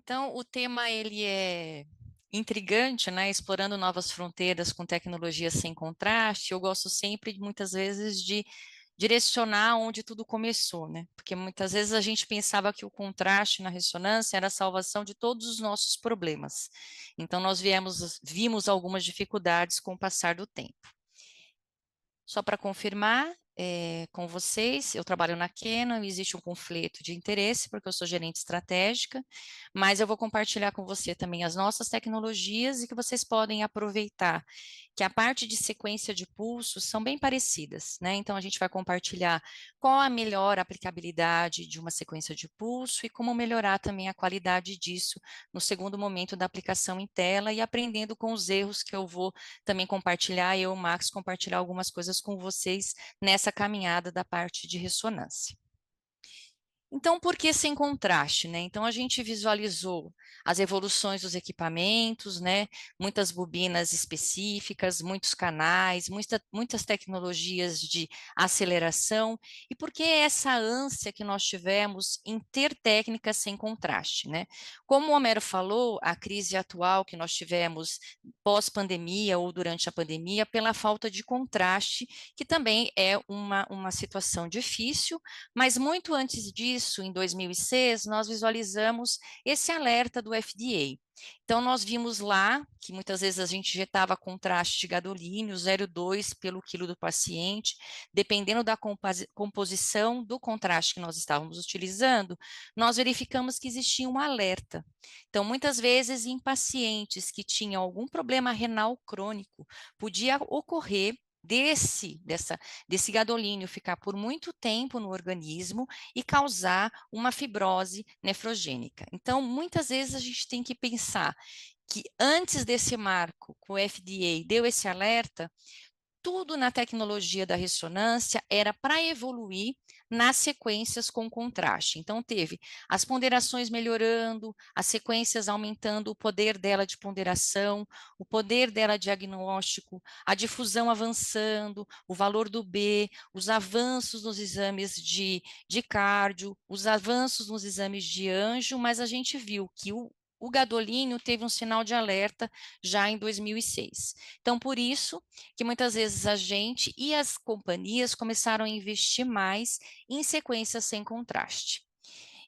Então, o tema ele é intrigante, né? Explorando novas fronteiras com tecnologias sem contraste. Eu gosto sempre, muitas vezes, de direcionar onde tudo começou, né? Porque muitas vezes a gente pensava que o contraste na ressonância era a salvação de todos os nossos problemas. Então, vimos algumas dificuldades com o passar do tempo. Só para confirmar com vocês, eu trabalho na Canon, existe um conflito de interesse, porque eu sou gerente estratégica, mas eu vou compartilhar com você também as nossas tecnologias e que vocês podem aproveitar, que a parte de sequência de pulsos são bem parecidas, né? Então, a gente vai compartilhar qual a melhor aplicabilidade de uma sequência de pulso e como melhorar também a qualidade disso no segundo momento da aplicação em tela e aprendendo com os erros que eu vou também compartilhar, eu, Max, compartilhar algumas coisas com vocês nessa caminhada da parte de ressonância. Então, por que sem contraste, né? Então, a gente visualizou as evoluções dos equipamentos, né? Muitas bobinas específicas, muitos canais, muitas tecnologias de aceleração. E por que essa ânsia que nós tivemos em ter técnicas sem contraste, né? Como o Homero falou, a crise atual que nós tivemos pós-pandemia ou durante a pandemia, pela falta de contraste, que também é uma situação difícil, mas muito antes disso, em 2006, nós visualizamos esse alerta do FDA. Então, nós vimos lá que muitas vezes a gente injetava contraste de gadolínio 0,2 pelo quilo do paciente, dependendo da composição do contraste que nós estávamos utilizando, nós verificamos que existia um alerta. Então, muitas vezes, em pacientes que tinham algum problema renal crônico, podia ocorrer desse gadolínio ficar por muito tempo no organismo e causar uma fibrose nefrogênica. Então, muitas vezes a gente tem que pensar que antes desse marco, que o FDA deu esse alerta, tudo na tecnologia da ressonância era para evoluir nas sequências com contraste. Então, teve as ponderações melhorando, as sequências aumentando o poder dela de ponderação, o poder dela de diagnóstico, a difusão avançando, o valor do B, os avanços nos exames de cardio, os avanços nos exames de anjo, mas a gente viu que o gadolínio teve um sinal de alerta já em 2006. Então, por isso que muitas vezes a gente e as companhias começaram a investir mais em sequências sem contraste.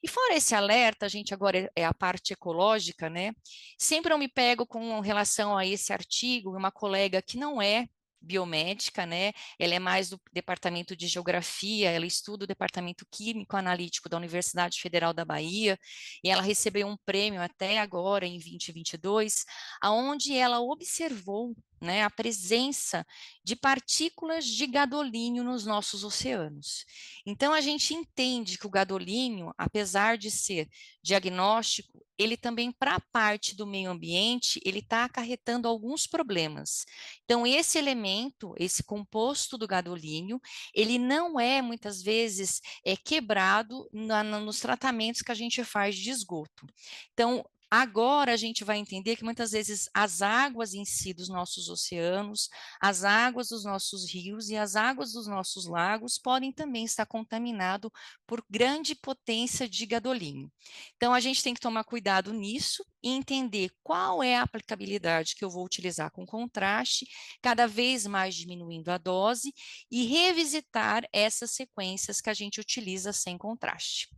E fora esse alerta, a gente agora é a parte ecológica, né? Sempre eu me pego com relação a esse artigo, uma colega que não é biomédica, né? Ela é mais do departamento de geografia, ela estuda o departamento químico analítico da Universidade Federal da Bahia, e ela recebeu um prêmio até agora em 2022, aonde ela observou, né, a presença de partículas de gadolínio nos nossos oceanos. Então, a gente entende que o gadolínio, apesar de ser diagnóstico, ele também, para a parte do meio ambiente, ele está acarretando alguns problemas. Então, esse elemento, esse composto do gadolínio, ele não é, muitas vezes, quebrado nos tratamentos que a gente faz de esgoto. Então, agora a gente vai entender que muitas vezes as águas em si dos nossos oceanos, as águas dos nossos rios e as águas dos nossos lagos podem também estar contaminadas por grande potência de gadolínio. Então, a gente tem que tomar cuidado nisso e entender qual é a aplicabilidade que eu vou utilizar com contraste, cada vez mais diminuindo a dose e revisitar essas sequências que a gente utiliza sem contraste.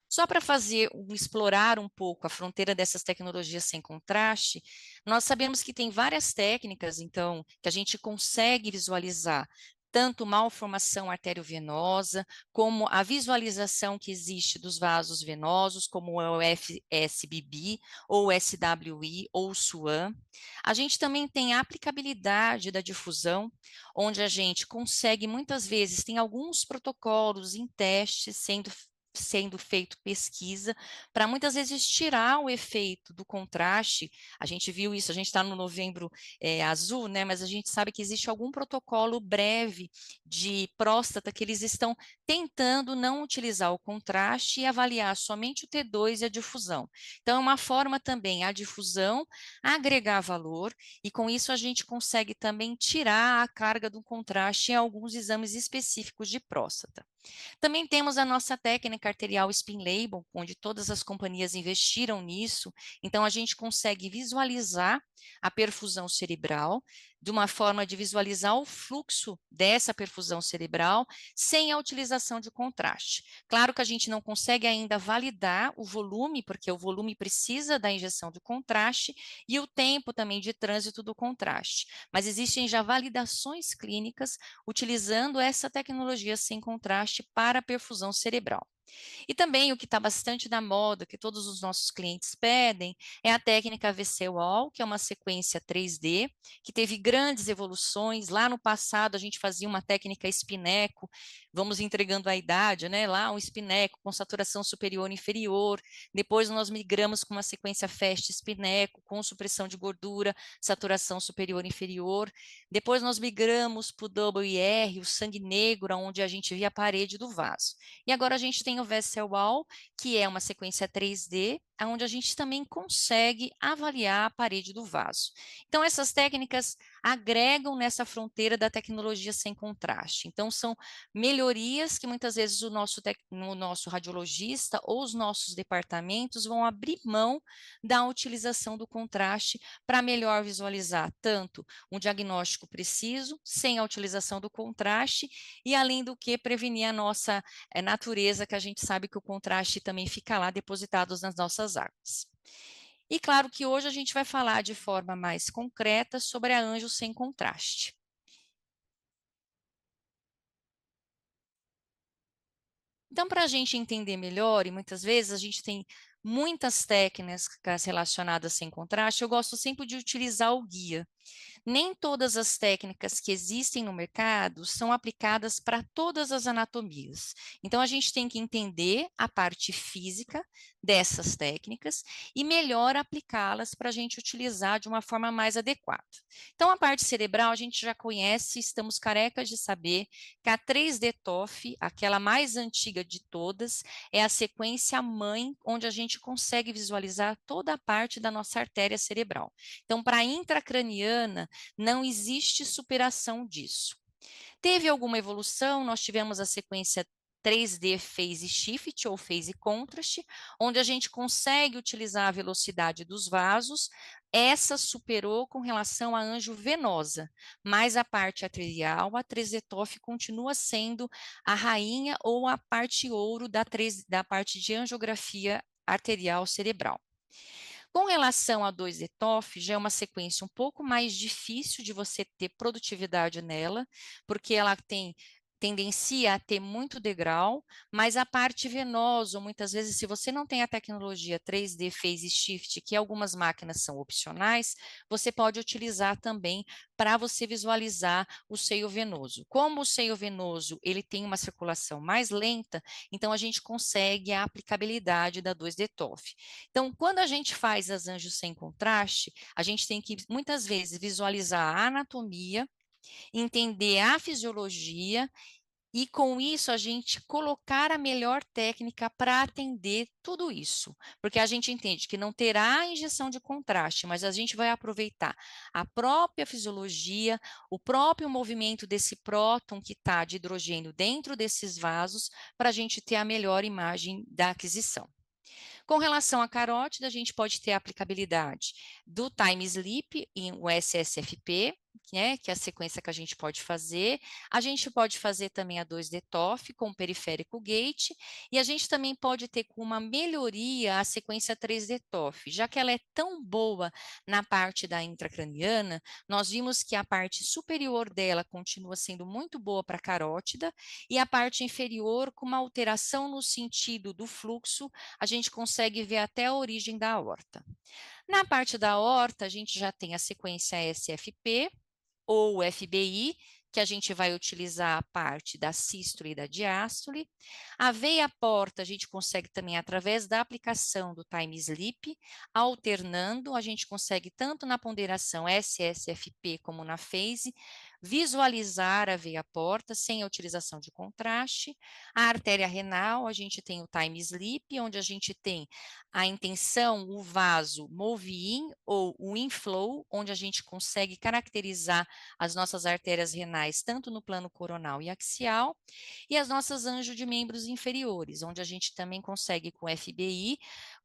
Só para explorar um pouco a fronteira dessas tecnologias sem contraste, nós sabemos que tem várias técnicas, então, que a gente consegue visualizar tanto malformação arteriovenosa, como a visualização que existe dos vasos venosos, como é o FSBB, ou SWI, ou SWAN. A gente também tem a aplicabilidade da difusão, onde a gente consegue, muitas vezes, tem alguns protocolos em testes sendo feito pesquisa para muitas vezes tirar o efeito do contraste. A gente viu isso, a gente está no novembro azul, né? Mas a gente sabe que existe algum protocolo breve de próstata que eles estão tentando não utilizar o contraste e avaliar somente o T2 e a difusão. Então, é uma forma também a difusão agregar valor e com isso a gente consegue também tirar a carga do contraste em alguns exames específicos de próstata. Também temos a nossa técnica arterial spin label, onde todas as companhias investiram nisso, então a gente consegue visualizar a perfusão cerebral, de uma forma de visualizar o fluxo dessa perfusão cerebral sem a utilização de contraste. Claro que a gente não consegue ainda validar o volume, porque o volume precisa da injeção de contraste e o tempo também de trânsito do contraste, mas existem já validações clínicas utilizando essa tecnologia sem contraste para a perfusão cerebral. E também o que está bastante na moda, que todos os nossos clientes pedem, é a técnica VC-Wall, que é uma sequência 3D, que teve grandes evoluções. Lá no passado, a gente fazia uma técnica espineco, vamos entregando a idade, né? Lá um espineco com saturação superior e inferior. Depois nós migramos com uma sequência FAST espineco, com supressão de gordura, saturação superior e inferior. Depois nós migramos para o WIR, o sangue negro, onde a gente via a parede do vaso. E agora a gente tem o Vessel Wall, que é uma sequência 3D, onde a gente também consegue avaliar a parede do vaso. Então, essas técnicas agregam nessa fronteira da tecnologia sem contraste. Então, são melhorias que muitas vezes o nosso radiologista ou os nossos departamentos vão abrir mão da utilização do contraste para melhor visualizar tanto um diagnóstico preciso, sem a utilização do contraste, e além do que prevenir a nossa natureza, que a gente sabe que o contraste também fica lá depositados nas nossas águas. E claro que hoje a gente vai falar de forma mais concreta sobre a anjo sem contraste. Então, para a gente entender melhor, e muitas vezes a gente tem muitas técnicas relacionadas sem contraste, eu gosto sempre de utilizar o guia. Nem todas as técnicas que existem no mercado são aplicadas para todas as anatomias. Então, a gente tem que entender a parte física dessas técnicas e melhor aplicá-las para a gente utilizar de uma forma mais adequada. Então, a parte cerebral a gente já conhece, estamos carecas de saber que a 3D TOF, aquela mais antiga de todas, é a sequência mãe, onde a gente consegue visualizar toda a parte da nossa artéria cerebral. Então, para a intracraniana, não existe superação disso. Teve alguma evolução, nós tivemos a sequência 3D Phase Shift ou Phase Contrast, onde a gente consegue utilizar a velocidade dos vasos. Essa superou com relação à anjo venosa, mas a parte arterial, a 3D TOF continua sendo a rainha ou a parte ouro da parte de angiografia arterial cerebral. Com relação a 2 ETOF, já é uma sequência um pouco mais difícil de você ter produtividade nela, porque ela tendencia a ter muito degrau, mas a parte venosa, muitas vezes, se você não tem a tecnologia 3D Phase Shift, que algumas máquinas são opcionais, você pode utilizar também para você visualizar o seio venoso. Como o seio venoso ele tem uma circulação mais lenta, então a gente consegue a aplicabilidade da 2D TOF. Então, quando a gente faz as anjos sem contraste, a gente tem que muitas vezes visualizar a anatomia, entender a fisiologia e com isso a gente colocar a melhor técnica para atender tudo isso, porque a gente entende que não terá injeção de contraste, mas a gente vai aproveitar a própria fisiologia, o próprio movimento desse próton que está de hidrogênio dentro desses vasos, para a gente ter a melhor imagem da aquisição. Com relação à carótida, a gente pode ter a aplicabilidade do time sleep em o SSFP, né, que é a sequência que a gente pode fazer. A gente pode fazer também a 2D TOF com o periférico gate, e a gente também pode ter com uma melhoria a sequência 3D TOF, já que ela é tão boa na parte da intracraniana, nós vimos que a parte superior dela continua sendo muito boa para a carótida, e a parte inferior, com uma alteração no sentido do fluxo, a gente consegue ver até a origem da aorta. Na parte da aorta, a gente já tem a sequência SFP ou FBI, que a gente vai utilizar a parte da sístole e da diástole. A veia porta, a gente consegue também através da aplicação do time sleep, alternando, a gente consegue tanto na ponderação SSFP como na phase, visualizar a veia porta sem a utilização de contraste. A artéria renal, a gente tem o time sleep, onde a gente tem a intenção, o vaso move-in ou o inflow, onde a gente consegue caracterizar as nossas artérias renais, tanto no plano coronal e axial, e as nossas anjos de membros inferiores, onde a gente também consegue com FBI,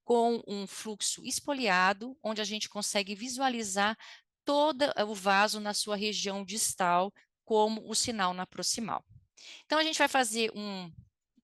com um fluxo espoliado, onde a gente consegue visualizar todo o vaso na sua região distal, como o sinal na proximal. Então, a gente vai fazer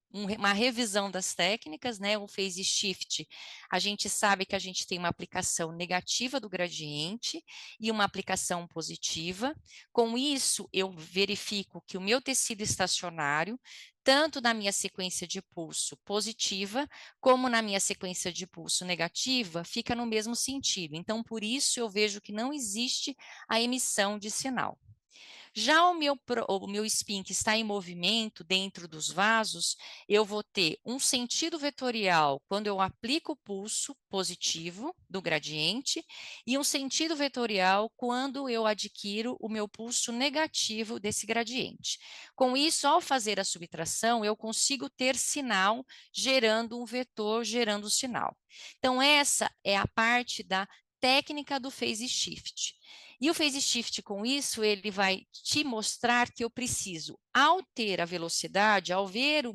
uma revisão das técnicas, né? O phase shift, a gente sabe que a gente tem uma aplicação negativa do gradiente e uma aplicação positiva. Com isso, eu verifico que o meu tecido estacionário, tanto na minha sequência de pulso positiva, como na minha sequência de pulso negativa, fica no mesmo sentido. Então, por isso, eu vejo que não existe a emissão de sinal. Já o meu spin que está em movimento dentro dos vasos, eu vou ter um sentido vetorial quando eu aplico o pulso positivo do gradiente e um sentido vetorial quando eu adquiro o meu pulso negativo desse gradiente. Com isso, ao fazer a subtração, eu consigo ter sinal gerando um vetor, gerando sinal. Então, essa é a parte da técnica do phase shift. E o phase shift com isso, ele vai te mostrar que eu preciso, ao ter a velocidade, ao ver o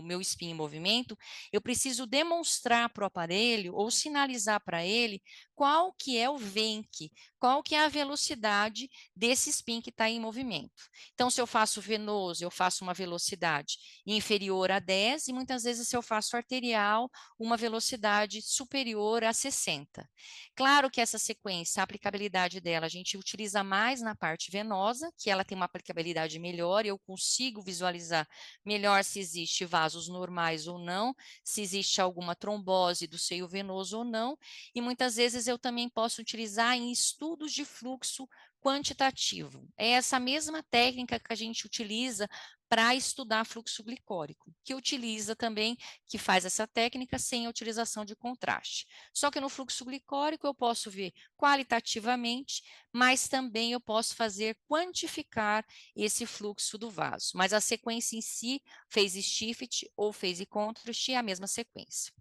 meu spin em movimento, eu preciso demonstrar para o aparelho ou sinalizar para ele qual que é o venque, qual que é a velocidade desse spin que está em movimento. Então, se eu faço venoso, eu faço uma velocidade inferior a 10 e muitas vezes se eu faço arterial, uma velocidade superior a 60. Claro que essa sequência, a aplicabilidade dela, a gente utiliza mais na parte venosa, que ela tem uma aplicabilidade melhor, eu consigo visualizar melhor se existe vasos normais ou não, se existe alguma trombose do seio venoso ou não, e muitas vezes eu também posso utilizar em estudos de fluxo quantitativo. É essa mesma técnica que a gente utiliza para estudar fluxo glicórico, que utiliza também, que faz essa técnica sem a utilização de contraste. Só que no fluxo glicórico eu posso ver qualitativamente, mas também eu posso fazer quantificar esse fluxo do vaso. Mas a sequência em si, phase shift ou phase contrast, é a mesma sequência.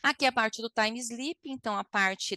Aqui é a parte do time sleep, então a parte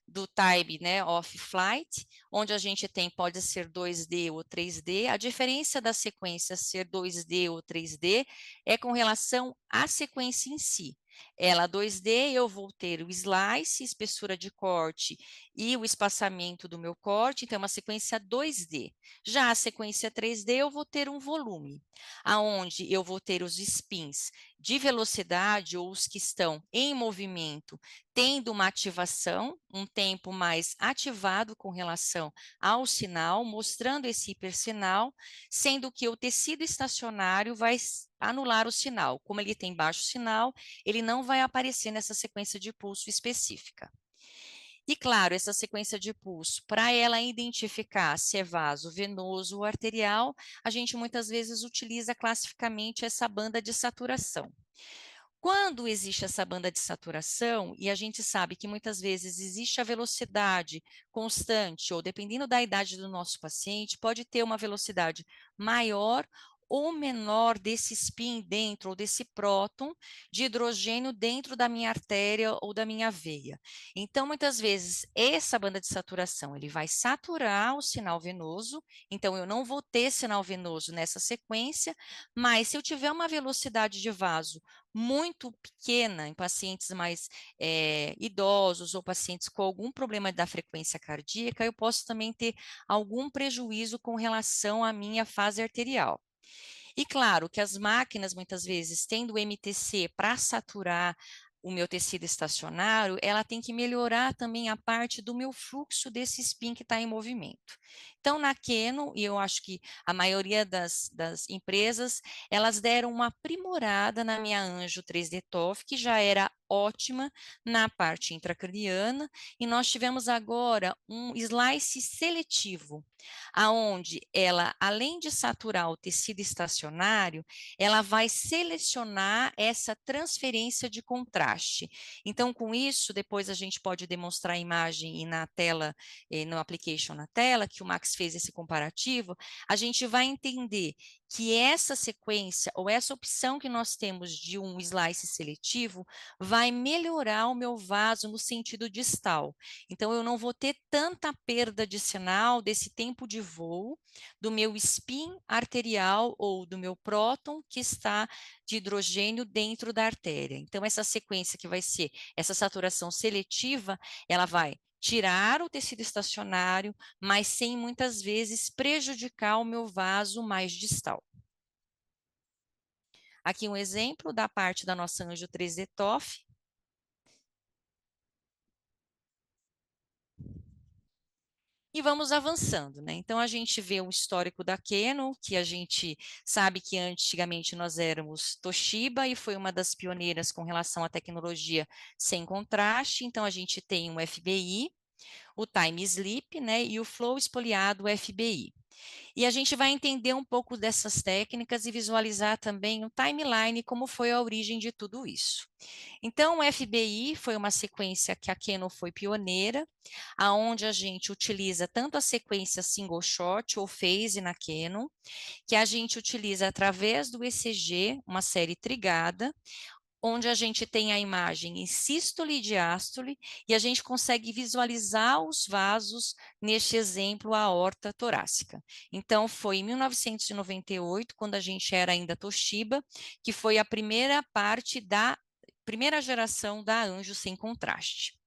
do time, né, off flight, onde a gente tem, pode ser 2D ou 3D. A diferença da sequência ser 2D ou 3D é com relação à sequência em si. Ela 2D, eu vou ter o slice, espessura de corte e o espaçamento do meu corte, então é uma sequência 2D. Já a sequência 3D, eu vou ter um volume, aonde eu vou ter os spins de velocidade ou os que estão em movimento, tendo uma ativação, um tempo mais ativado com relação ao sinal, mostrando esse hipersinal, sendo que o tecido estacionário vai anular o sinal. Como ele tem baixo sinal, ele não vai aparecer nessa sequência de pulso específica. E claro, essa sequência de pulso, para ela identificar se é vaso venoso ou arterial, a gente muitas vezes utiliza classificamente essa banda de saturação. Quando existe essa banda de saturação, e a gente sabe que muitas vezes existe a velocidade constante, ou dependendo da idade do nosso paciente, pode ter uma velocidade maior ou menor desse spin dentro, ou desse próton de hidrogênio dentro da minha artéria ou da minha veia. Então, muitas vezes, essa banda de saturação, ele vai saturar o sinal venoso, então eu não vou ter sinal venoso nessa sequência, mas se eu tiver uma velocidade de vaso muito pequena em pacientes mais idosos ou pacientes com algum problema da frequência cardíaca, eu posso também ter algum prejuízo com relação à minha fase arterial. E claro que as máquinas, muitas vezes, tendo o MTC para saturar o meu tecido estacionário, ela tem que melhorar também a parte do meu fluxo desse spin que está em movimento. Então, na Canon, e eu acho que a maioria das empresas, elas deram uma aprimorada na minha Anjo 3D TOF, que já era ótima na parte intracraniana, e nós tivemos agora um slice seletivo, aonde ela, além de saturar o tecido estacionário, ela vai selecionar essa transferência de contraste. Então, com isso, depois a gente pode demonstrar a imagem e na tela, no application na tela, que o Max fez esse comparativo, a gente vai entender que essa sequência ou essa opção que nós temos de um slice seletivo vai melhorar o meu vaso no sentido distal. Então, eu não vou ter tanta perda de sinal desse tempo de voo do meu spin arterial ou do meu próton que está de hidrogênio dentro da artéria. Então, essa sequência que vai ser essa saturação seletiva, ela vai tirar o tecido estacionário, mas sem muitas vezes prejudicar o meu vaso mais distal. Aqui um exemplo da parte da nossa Anjo 3D TOF. E vamos avançando, né? Então, a gente vê o histórico da Canon, que a gente sabe que antigamente nós éramos Toshiba e foi uma das pioneiras com relação à tecnologia sem contraste. Então, a gente tem o FBI, o Time Sleep, né? E o Flow espoliado FBI. E a gente vai entender um pouco dessas técnicas e visualizar também o timeline, como foi a origem de tudo isso. Então, o FBI foi uma sequência que a Canon foi pioneira, aonde a gente utiliza tanto a sequência single shot ou phase na Canon, que a gente utiliza através do ECG, uma série trigada, onde a gente tem a imagem em sístole e diástole, e a gente consegue visualizar os vasos, neste exemplo, a aorta torácica. Então, foi em 1998, quando a gente era ainda Toshiba, que foi a primeira parte da primeira geração da Anjo sem contraste.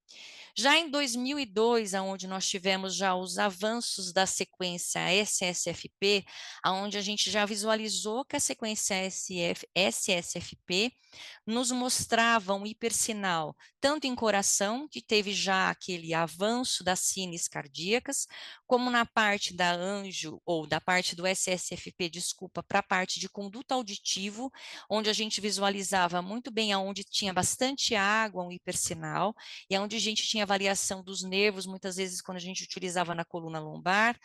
Já em 2002, aonde nós tivemos já os avanços da sequência SSFP, aonde a gente já visualizou que a sequência SSFP nos mostrava um hipersinal, tanto em coração, que teve já aquele avanço das cines cardíacas, como na parte da Anjo, ou da parte do SSFP, desculpa, para a parte de conduto auditivo, onde a gente visualizava muito bem aonde tinha bastante água, um hipersinal, e onde a gente tinha variação dos nervos, muitas vezes quando a gente utilizava na coluna lombar,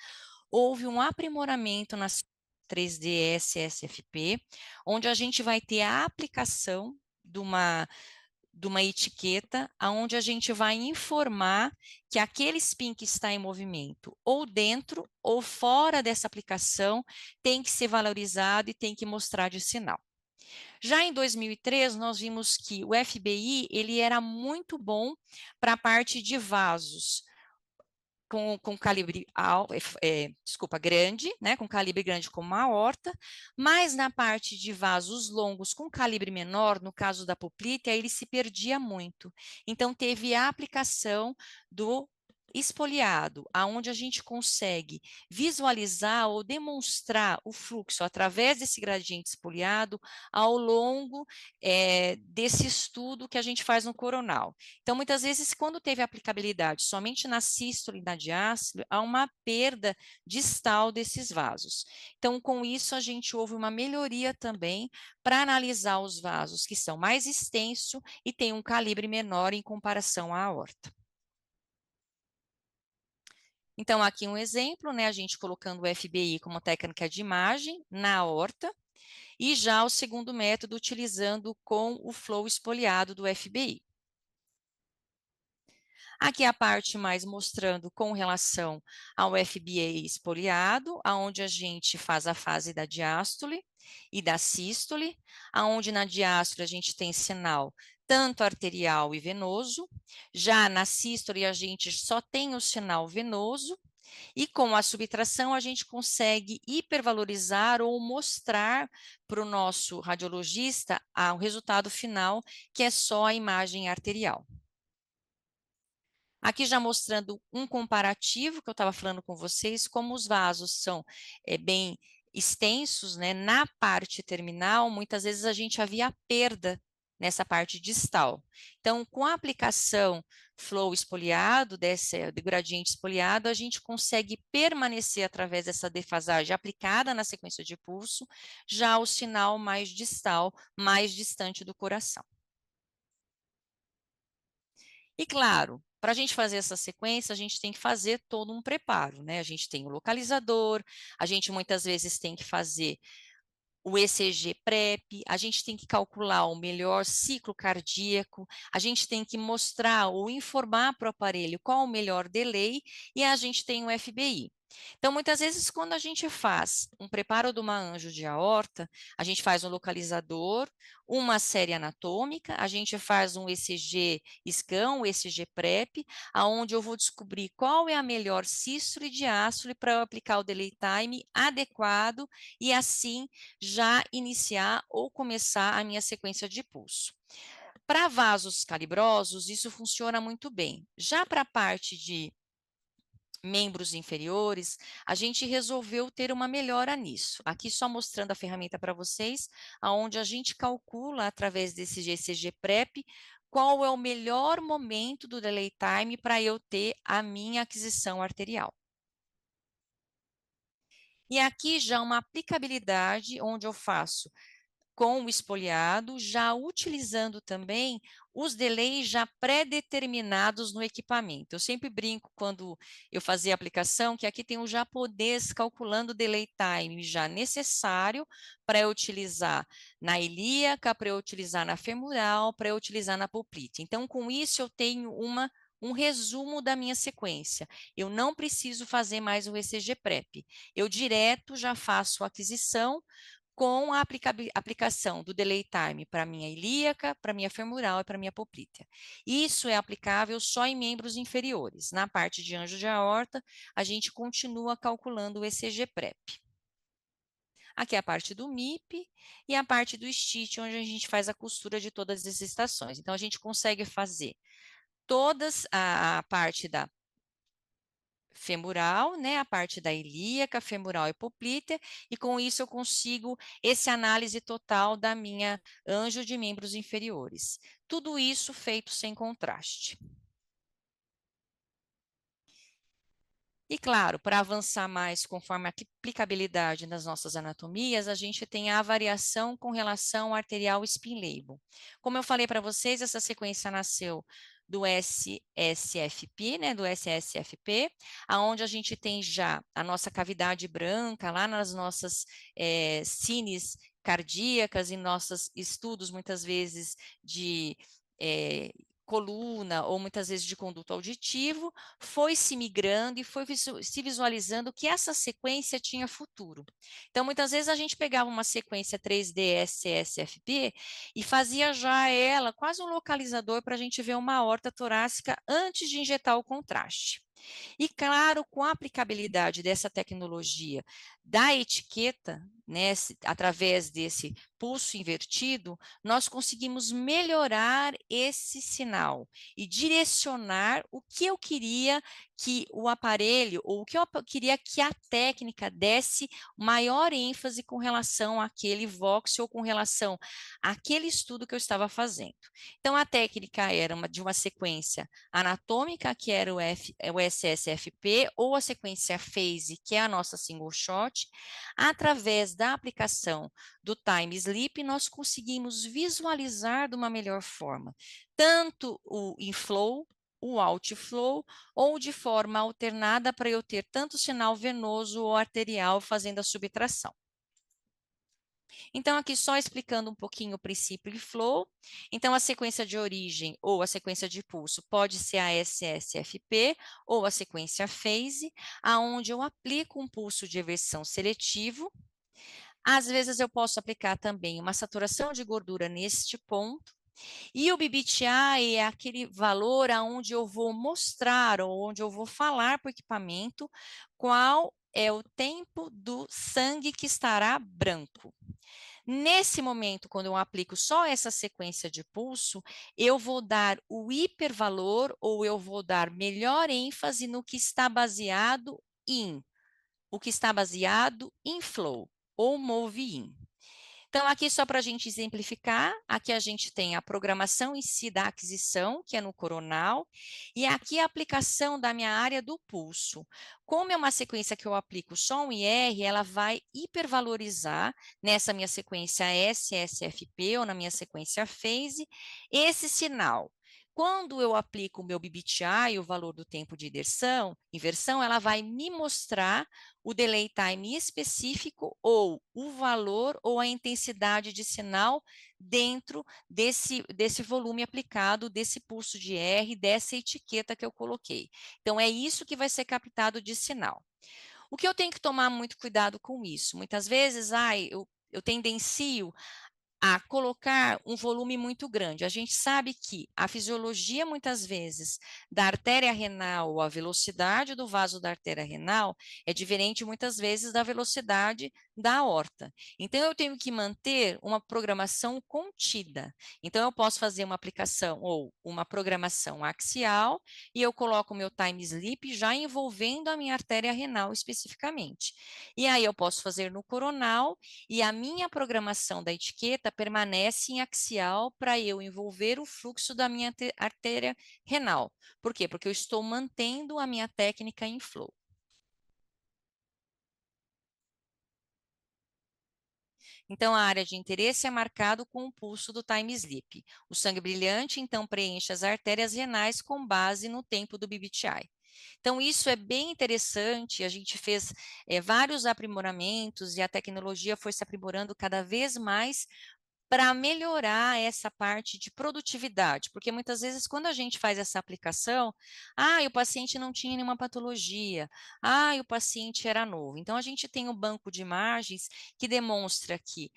houve um aprimoramento nas 3D SSFP, onde a gente vai ter a aplicação de uma etiqueta, onde a gente vai informar que aquele spin que está em movimento, ou dentro ou fora dessa aplicação, tem que ser valorizado e tem que mostrar de sinal. Já em 2003, nós vimos que o FBI ele era muito bom para a parte de vasos, com calibre grande, né, com calibre grande como a aorta, mas na parte de vasos longos com calibre menor, no caso da poplítea, ele se perdia muito. Então, teve a aplicação do espoliado, aonde a gente consegue visualizar ou demonstrar o fluxo através desse gradiente espoliado ao longo desse estudo que a gente faz no coronal. Então, muitas vezes, quando teve aplicabilidade somente na sístole e na diástole, há uma perda distal desses vasos. Então, com isso, a gente houve uma melhoria também para analisar os vasos que são mais extensos e têm um calibre menor em comparação à aorta. Então, aqui um exemplo, né, a gente colocando o FBI como técnica de imagem na aorta, e já o segundo método utilizando com o flow espoliado do FBI. Aqui é a parte mais mostrando com relação ao FBA espoliado, aonde a gente faz a fase da diástole e da sístole, aonde na diástole a gente tem sinal tanto arterial e venoso, já na sístole a gente só tem o sinal venoso, e com a subtração a gente consegue hipervalorizar ou mostrar para o nosso radiologista o resultado final, que é só a imagem arterial. Aqui já mostrando um comparativo que eu estava falando com vocês, como os vasos são bem extensos, né? Na parte terminal, muitas vezes a gente havia perda nessa parte distal. Então, com a aplicação flow espoliado, do gradiente espoliado, a gente consegue permanecer através dessa defasagem aplicada na sequência de pulso, já o sinal mais distal, mais distante do coração. E claro, para a gente fazer essa sequência, a gente tem que fazer todo um preparo, né? A gente tem o localizador, a gente muitas vezes tem que fazer o ECG PrEP, a gente tem que calcular o melhor ciclo cardíaco, a gente tem que mostrar ou informar para o aparelho qual o melhor delay e a gente tem o FBI. Então, muitas vezes, quando a gente faz um preparo de uma anjo de aorta, a gente faz um localizador, uma série anatômica, a gente faz um ECG scan, um ECG PrEP, aonde eu vou descobrir qual é a melhor sístole e diástole para eu aplicar o delay time adequado e assim já iniciar ou começar a minha sequência de pulso. Para vasos calibrosos, isso funciona muito bem. Já para a parte de membros inferiores, a gente resolveu ter uma melhora nisso. Aqui só mostrando a ferramenta para vocês, aonde a gente calcula através desse GCG PrEP qual é o melhor momento do delay time para eu ter a minha aquisição arterial. E aqui já uma aplicabilidade onde eu faço com o espoliado, já utilizando também os delays já pré-determinados no equipamento. Eu sempre brinco quando eu fazia a aplicação que aqui tem o japonês calculando o delay time já necessário para eu utilizar na ilíaca, para eu utilizar na femoral, para eu utilizar na poplite. Então, com isso, eu tenho um resumo da minha sequência. Eu não preciso fazer mais o ECG PrEP. Eu direto já faço a aquisição com a aplicação do delay time para minha ilíaca, para minha femoral e para minha poplítea. Isso é aplicável só em membros inferiores. Na parte de anjo de aorta, a gente continua calculando o ECG PrEP. Aqui é a parte do MIP e a parte do stitch, onde a gente faz a costura de todas as estações. Então, a gente consegue fazer todas a parte da femoral, né, a parte da ilíaca, femoral e poplítea, e com isso eu consigo esse análise total da minha anjo de membros inferiores. Tudo isso feito sem contraste. E claro, para avançar mais conforme a aplicabilidade nas nossas anatomias, a gente tem a variação com relação ao arterial spin label. Como eu falei para vocês, essa sequência nasceu do SSFP, né, do SSFP, aonde a gente tem já a nossa cavidade branca lá nas nossas cines cardíacas, em nossos estudos, muitas vezes, de coluna ou muitas vezes de conduto auditivo, foi se migrando e foi se visualizando que essa sequência tinha futuro. Então, muitas vezes a gente pegava uma sequência 3D SSFP e fazia já ela quase um localizador para a gente ver uma aorta torácica antes de injetar o contraste. E claro, com a aplicabilidade dessa tecnologia da etiqueta, né, através desse pulso invertido, nós conseguimos melhorar esse sinal e direcionar o que eu queria que o aparelho, ou o que eu queria que a técnica desse maior ênfase com relação àquele Vox ou com relação àquele estudo que eu estava fazendo. Então, a técnica era de uma sequência anatômica, que era o SSFP, ou a sequência phase, que é a nossa single shot. Através da aplicação do time sleep, nós conseguimos visualizar de uma melhor forma, tanto o inflow, o outflow, ou de forma alternada para eu ter tanto sinal venoso ou arterial fazendo a subtração. Então, aqui só explicando um pouquinho o princípio e flow. Então, a sequência de origem ou a sequência de pulso pode ser a SSFP ou a sequência phase, aonde eu aplico um pulso de eversão seletivo. Às vezes eu posso aplicar também uma saturação de gordura neste ponto. E o BBTI é aquele valor aonde eu vou mostrar ou onde eu vou falar para o equipamento qual é o tempo do sangue que estará branco. Nesse momento, quando eu aplico só essa sequência de pulso, eu vou dar o hipervalor ou eu vou dar melhor ênfase no que está baseado em, o que está baseado em flow ou move in. Então, aqui só para a gente exemplificar, aqui a gente tem a programação em si da aquisição, que é no coronal, e aqui a aplicação da minha área do pulso. Como é uma sequência que eu aplico só um IR, ela vai hipervalorizar nessa minha sequência SSFP ou na minha sequência phase, esse sinal. Quando eu aplico o meu BBTI, o valor do tempo de inversão, ela vai me mostrar o delay time específico ou o valor ou a intensidade de sinal dentro desse volume aplicado, desse pulso de R, dessa etiqueta que eu coloquei. Então, é isso que vai ser captado de sinal. O que eu tenho que tomar muito cuidado com isso? Muitas vezes, eu tendencio a colocar um volume muito grande. A gente sabe que a fisiologia, muitas vezes, da artéria renal, ou a velocidade do vaso da artéria renal, é diferente, muitas vezes, da velocidade da aorta. Então, eu tenho que manter uma programação contida. Então, eu posso fazer uma aplicação ou uma programação axial e eu coloco o meu time sleep já envolvendo a minha artéria renal especificamente. E aí, eu posso fazer no coronal e a minha programação da etiqueta permanece em axial para eu envolver o fluxo da minha artéria renal. Por quê? Porque eu estou mantendo a minha técnica em flow. Então, a área de interesse é marcado com o pulso do time sleep. O sangue brilhante, então, preenche as artérias renais com base no tempo do BBTI. Então, isso é bem interessante. A gente fez vários aprimoramentos e a tecnologia foi se aprimorando cada vez mais para melhorar essa parte de produtividade, porque muitas vezes quando a gente faz essa aplicação, o paciente não tinha nenhuma patologia, o paciente era novo. Então a gente tem um banco de imagens que demonstra que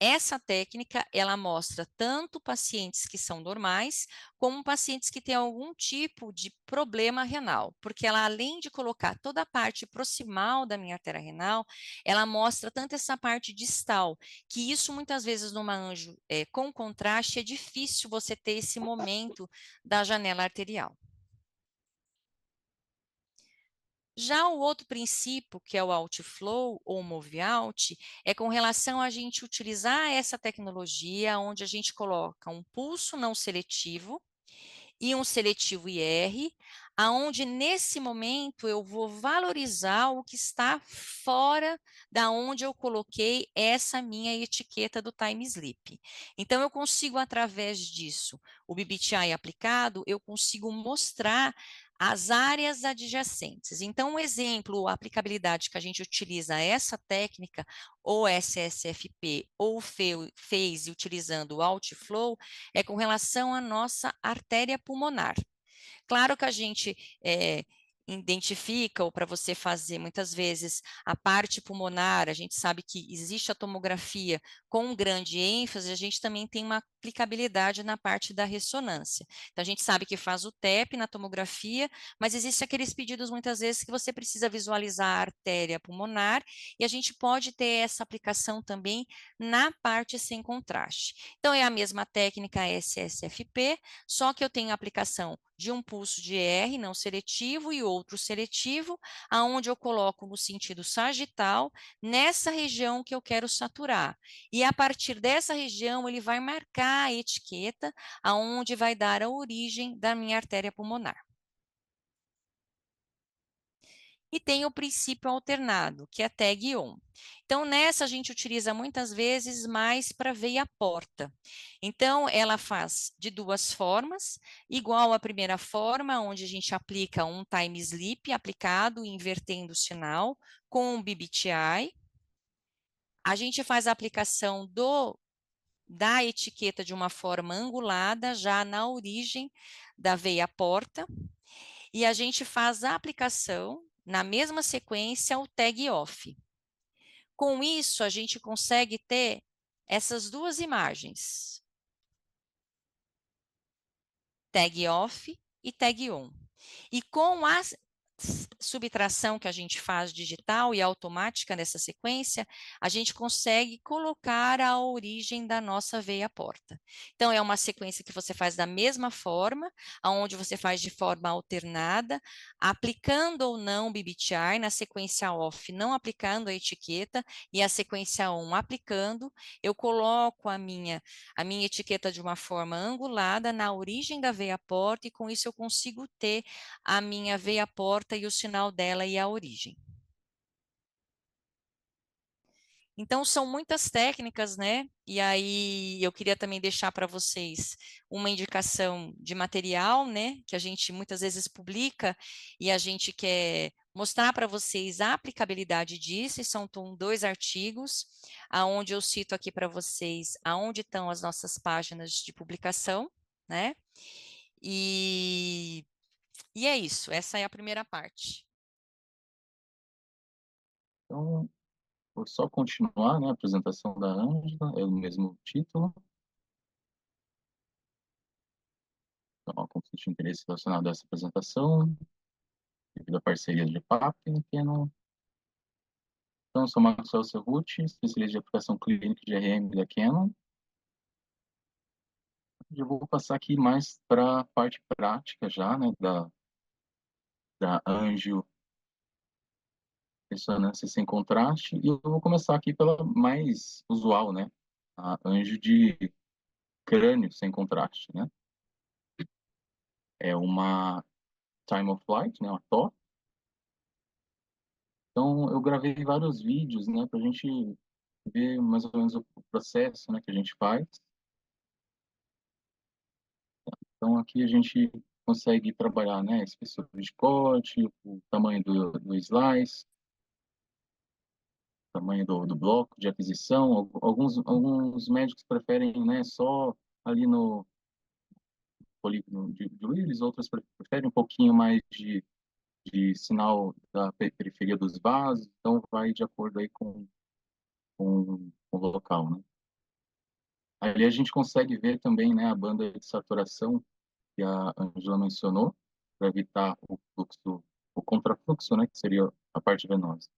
essa técnica, ela mostra tanto pacientes que são normais, como pacientes que têm algum tipo de problema renal, porque ela, além de colocar toda a parte proximal da minha artéria renal, ela mostra tanto essa parte distal, que isso muitas vezes numa anjo com contraste é difícil você ter esse momento da janela arterial. Já o outro princípio, que é o outflow ou move out, é com relação a gente utilizar essa tecnologia onde a gente coloca um pulso não seletivo e um seletivo IR, aonde nesse momento eu vou valorizar o que está fora da onde eu coloquei essa minha etiqueta do time sleep. Então eu consigo através disso, o BBTI aplicado, eu consigo mostrar as áreas adjacentes. Então, um exemplo, a aplicabilidade que a gente utiliza essa técnica, ou SSFP, ou phase, utilizando o outflow, é com relação à nossa artéria pulmonar. Claro que a gente identifica, ou para você fazer muitas vezes a parte pulmonar, a gente sabe que existe a tomografia com grande ênfase, a gente também tem uma aplicabilidade na parte da ressonância. Então, a gente sabe que faz o TEP na tomografia, mas existem aqueles pedidos muitas vezes que você precisa visualizar a artéria pulmonar, e a gente pode ter essa aplicação também na parte sem contraste. Então, é a mesma técnica SSFP, só que eu tenho a aplicação de um pulso de R não seletivo e outro seletivo, aonde eu coloco no sentido sagital, nessa região que eu quero saturar. E a partir dessa região, ele vai marcar a etiqueta, aonde vai dar a origem da minha artéria pulmonar. E tem o princípio alternado, que é tag on. Então, nessa a gente utiliza muitas vezes mais para veia porta. Então, ela faz de duas formas, igual à primeira forma, onde a gente aplica um time sleep aplicado, invertendo o sinal, com um BBTI. A gente faz a aplicação da etiqueta de uma forma angulada, já na origem da veia porta, e a gente faz a aplicação, na mesma sequência, o tag off. Com isso, a gente consegue ter essas duas imagens, tag off e tag on. E com a subtração que a gente faz digital e automática nessa sequência, a gente consegue colocar a origem da nossa veia porta. Então, é uma sequência que você faz da mesma forma, aonde você faz de forma alternada, aplicando ou não o BBTI, na sequência off, não aplicando a etiqueta, e a sequência on aplicando, eu coloco a minha etiqueta de uma forma angulada na origem da veia porta, e com isso eu consigo ter a minha veia porta e o sinal dela e a origem. Então, são muitas técnicas, né? E aí, eu queria também deixar para vocês uma indicação de material, né? Que a gente muitas vezes publica e a gente quer mostrar para vocês a aplicabilidade disso. E são dois artigos, aonde eu cito aqui para vocês aonde estão as nossas páginas de publicação, né? E, e é isso, essa é a primeira parte. Então, vou só continuar, né, a apresentação da Ângela, é o mesmo título. Então, ó, conflito de interesse relacionado a essa apresentação, devido à parceria de PAP e Canon. Então, eu sou Maxwell Cerruti, especialista de aplicação clínica de RM da Canon. Eu vou passar aqui mais para a parte prática já, né, da angiorressonância sem contraste, e eu vou começar aqui pela mais usual, né, a anjo de crânio sem contraste, né. É uma time of flight, né, uma TOF. Então, eu gravei vários vídeos, né, para a gente ver mais ou menos o processo, né, que a gente faz. Então, aqui a gente consegue trabalhar, né, a espessura de corte, o tamanho do slice, o tamanho do bloco de aquisição. Alguns médicos preferem, né, só ali no polígono de Willis, outros preferem um pouquinho mais de sinal da periferia dos vasos, então vai de acordo aí com o local, né. Ali a gente consegue ver também, né, a banda de saturação que a Angela mencionou, para evitar o fluxo, o contrafluxo, né, que seria a parte venosa.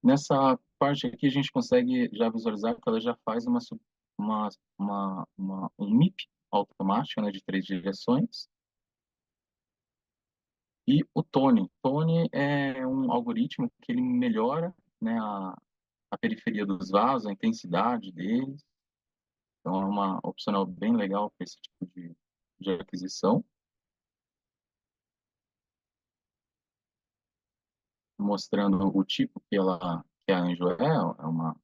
Nessa parte aqui a gente consegue já visualizar que ela já faz uma, um MIP automático, né, de 3 direções. E o Tone. Tone é um algoritmo que ele melhora, né, a periferia dos vasos, a intensidade deles. Então é uma opcional bem legal para esse tipo de aquisição. Mostrando o tipo que a Anjo é uma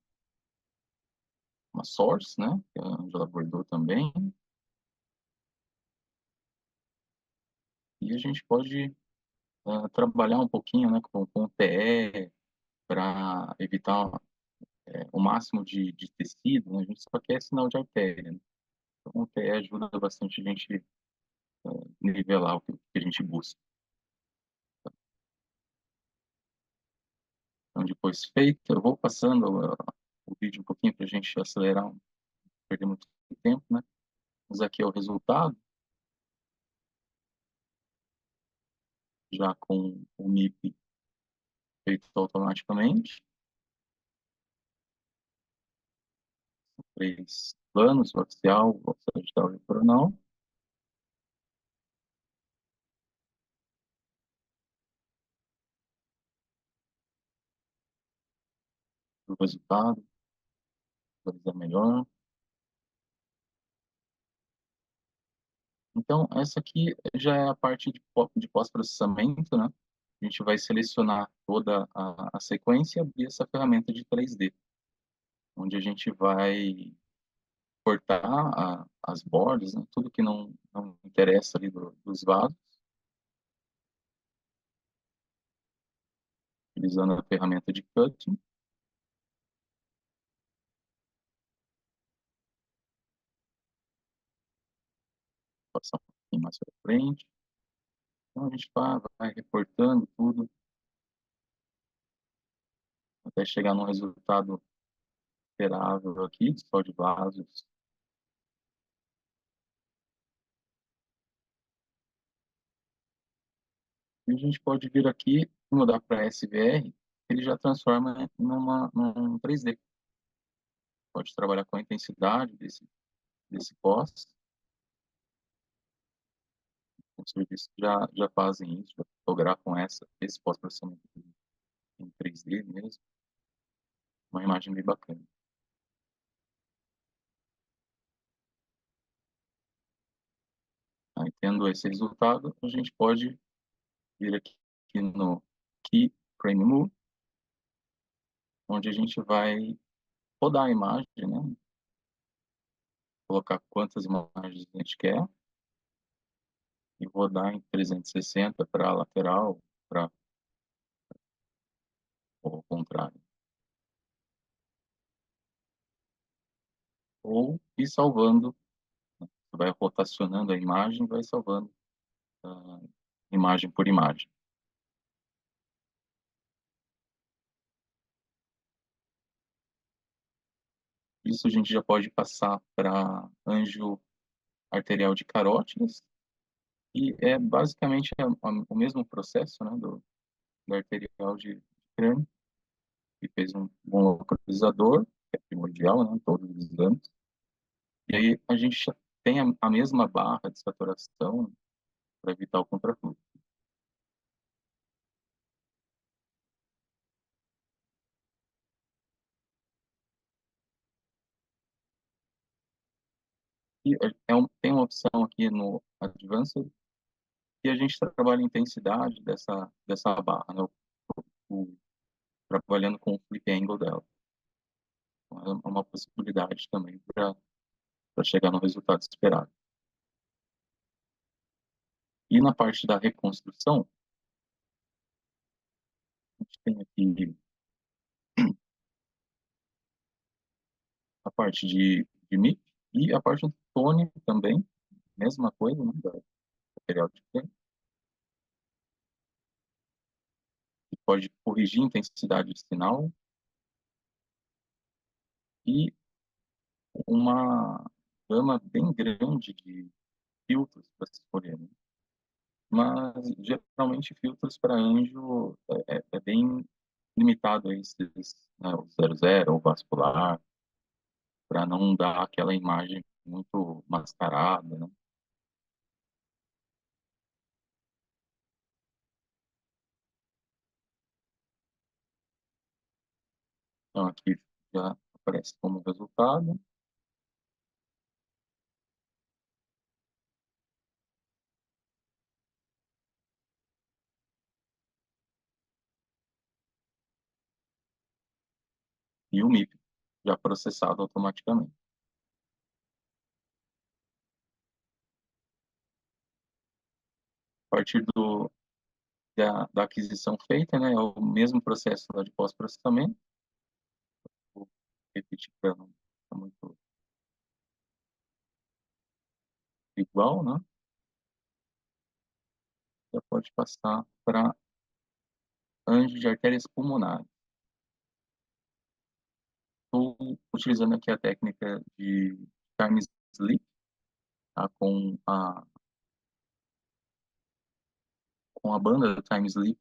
source, né? Que a Angela abordou também. E a gente pode trabalhar um pouquinho, né, com o TE para evitar o máximo de tecido, né? A gente só quer sinal de artéria, né? Então o TE ajuda bastante a gente nivelar o que a gente busca. Então, depois feito, eu vou passando o vídeo um pouquinho para a gente acelerar, não perder muito tempo, né? Mas aqui é o resultado, já com o MIP feito automaticamente. 3 planos, o axial, o sagital e o coronal. O resultado, visualizar melhor. Então, essa aqui já é a parte de pós-processamento, né? A gente vai selecionar toda a sequência e abrir essa ferramenta de 3D, onde a gente vai cortar as bordas, né? Tudo que não interessa ali dos vasos, utilizando a ferramenta de cutting. Passar um pouquinho mais para frente. Então, a gente vai reportando tudo até chegar num resultado esperável aqui, de só de vasos. E a gente pode vir aqui e mudar para SVR, ele já transforma num 3D. Pode trabalhar com a intensidade desse pós. Os serviços já fazem isso, já fotografam esse pós-processamento em 3D mesmo. Uma imagem bem bacana. Aí, tendo esse resultado, a gente pode vir aqui no Key Frame Move, onde a gente vai rodar a imagem, né? Colocar quantas imagens a gente quer e rodar em 360 para lateral, para o contrário. Ou ir salvando, você vai rotacionando a imagem, vai salvando imagem por imagem. Isso a gente já pode passar para anjo arterial de carótidas, e é basicamente o mesmo processo, né, do arterial de crânio, que fez um bom localizador, que é primordial, né, em todos os exames. E aí a gente já tem a mesma barra de saturação para evitar o contrafluxo. E tem uma opção aqui no Advanced que a gente trabalha a intensidade dessa barra, né, trabalhando com o flip angle dela. Então, é uma possibilidade também para chegar no resultado esperado. E na parte da reconstrução, a gente tem aqui a parte de MIP e a parte do Tone também, mesma coisa, né, da material de crânio, que pode corrigir a intensidade de sinal e uma gama bem grande de filtros para se escolher, né? Mas geralmente filtros para anjo é bem limitado a esses, né, o 00 ou vascular, para não dar aquela imagem muito mascarada, né? Então aqui já aparece como resultado. E o MIP, já processado automaticamente. A partir da aquisição feita, né, é o mesmo processo lá de pós-processamento, vou repetir para não ficar muito igual, né? Já pode passar para anjo de artérias pulmonares. Estou utilizando aqui a técnica de time sleep, tá? Com a banda do time sleep,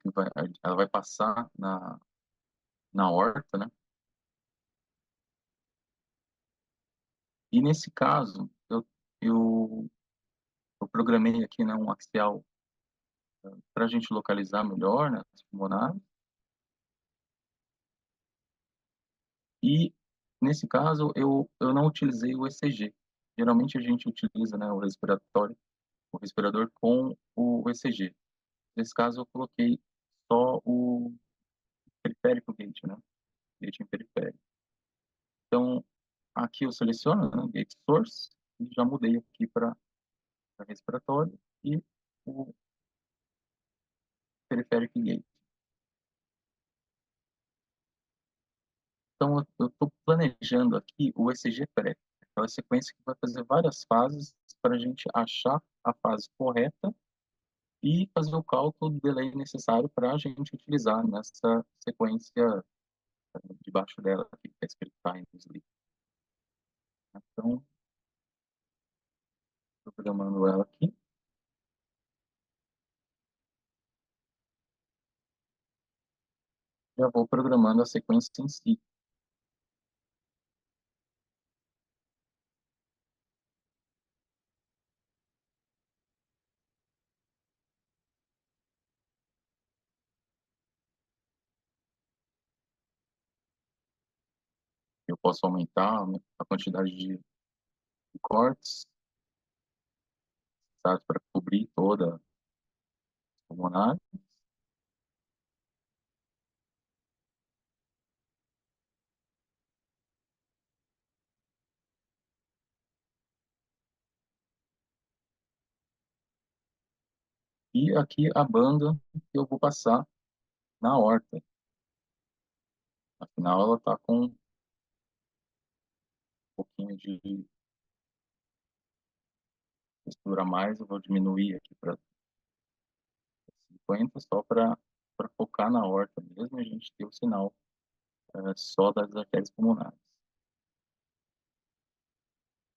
ela vai passar na aorta, né? E nesse caso, eu, eu programei aqui, né, um axial para a gente localizar melhor, né, as pulmonares. E nesse caso, eu não utilizei o ECG. Geralmente a gente utiliza, né, o respirador com o ECG. Nesse caso, eu coloquei só o periférico gate, né, gate periférico. Então, aqui eu seleciono, né, gate source, e já mudei aqui para respiratório e o periférico gate. Então, eu estou planejando aqui o ECG pré, aquela sequência que vai fazer várias fases para a gente achar a fase correta e fazer o cálculo do delay necessário para a gente utilizar nessa sequência debaixo dela, aqui, que é escrito time sleep. Então, estou programando ela aqui. Já vou programando a sequência em si. Eu posso aumentar a quantidade de cortes, sabe, para cobrir toda a pulmonar. E aqui a banda que eu vou passar na horta. Afinal, ela está com um pouquinho de textura a mais. Eu vou diminuir aqui para 50, só para focar na horta mesmo e a gente ter o sinal só das artérias pulmonares.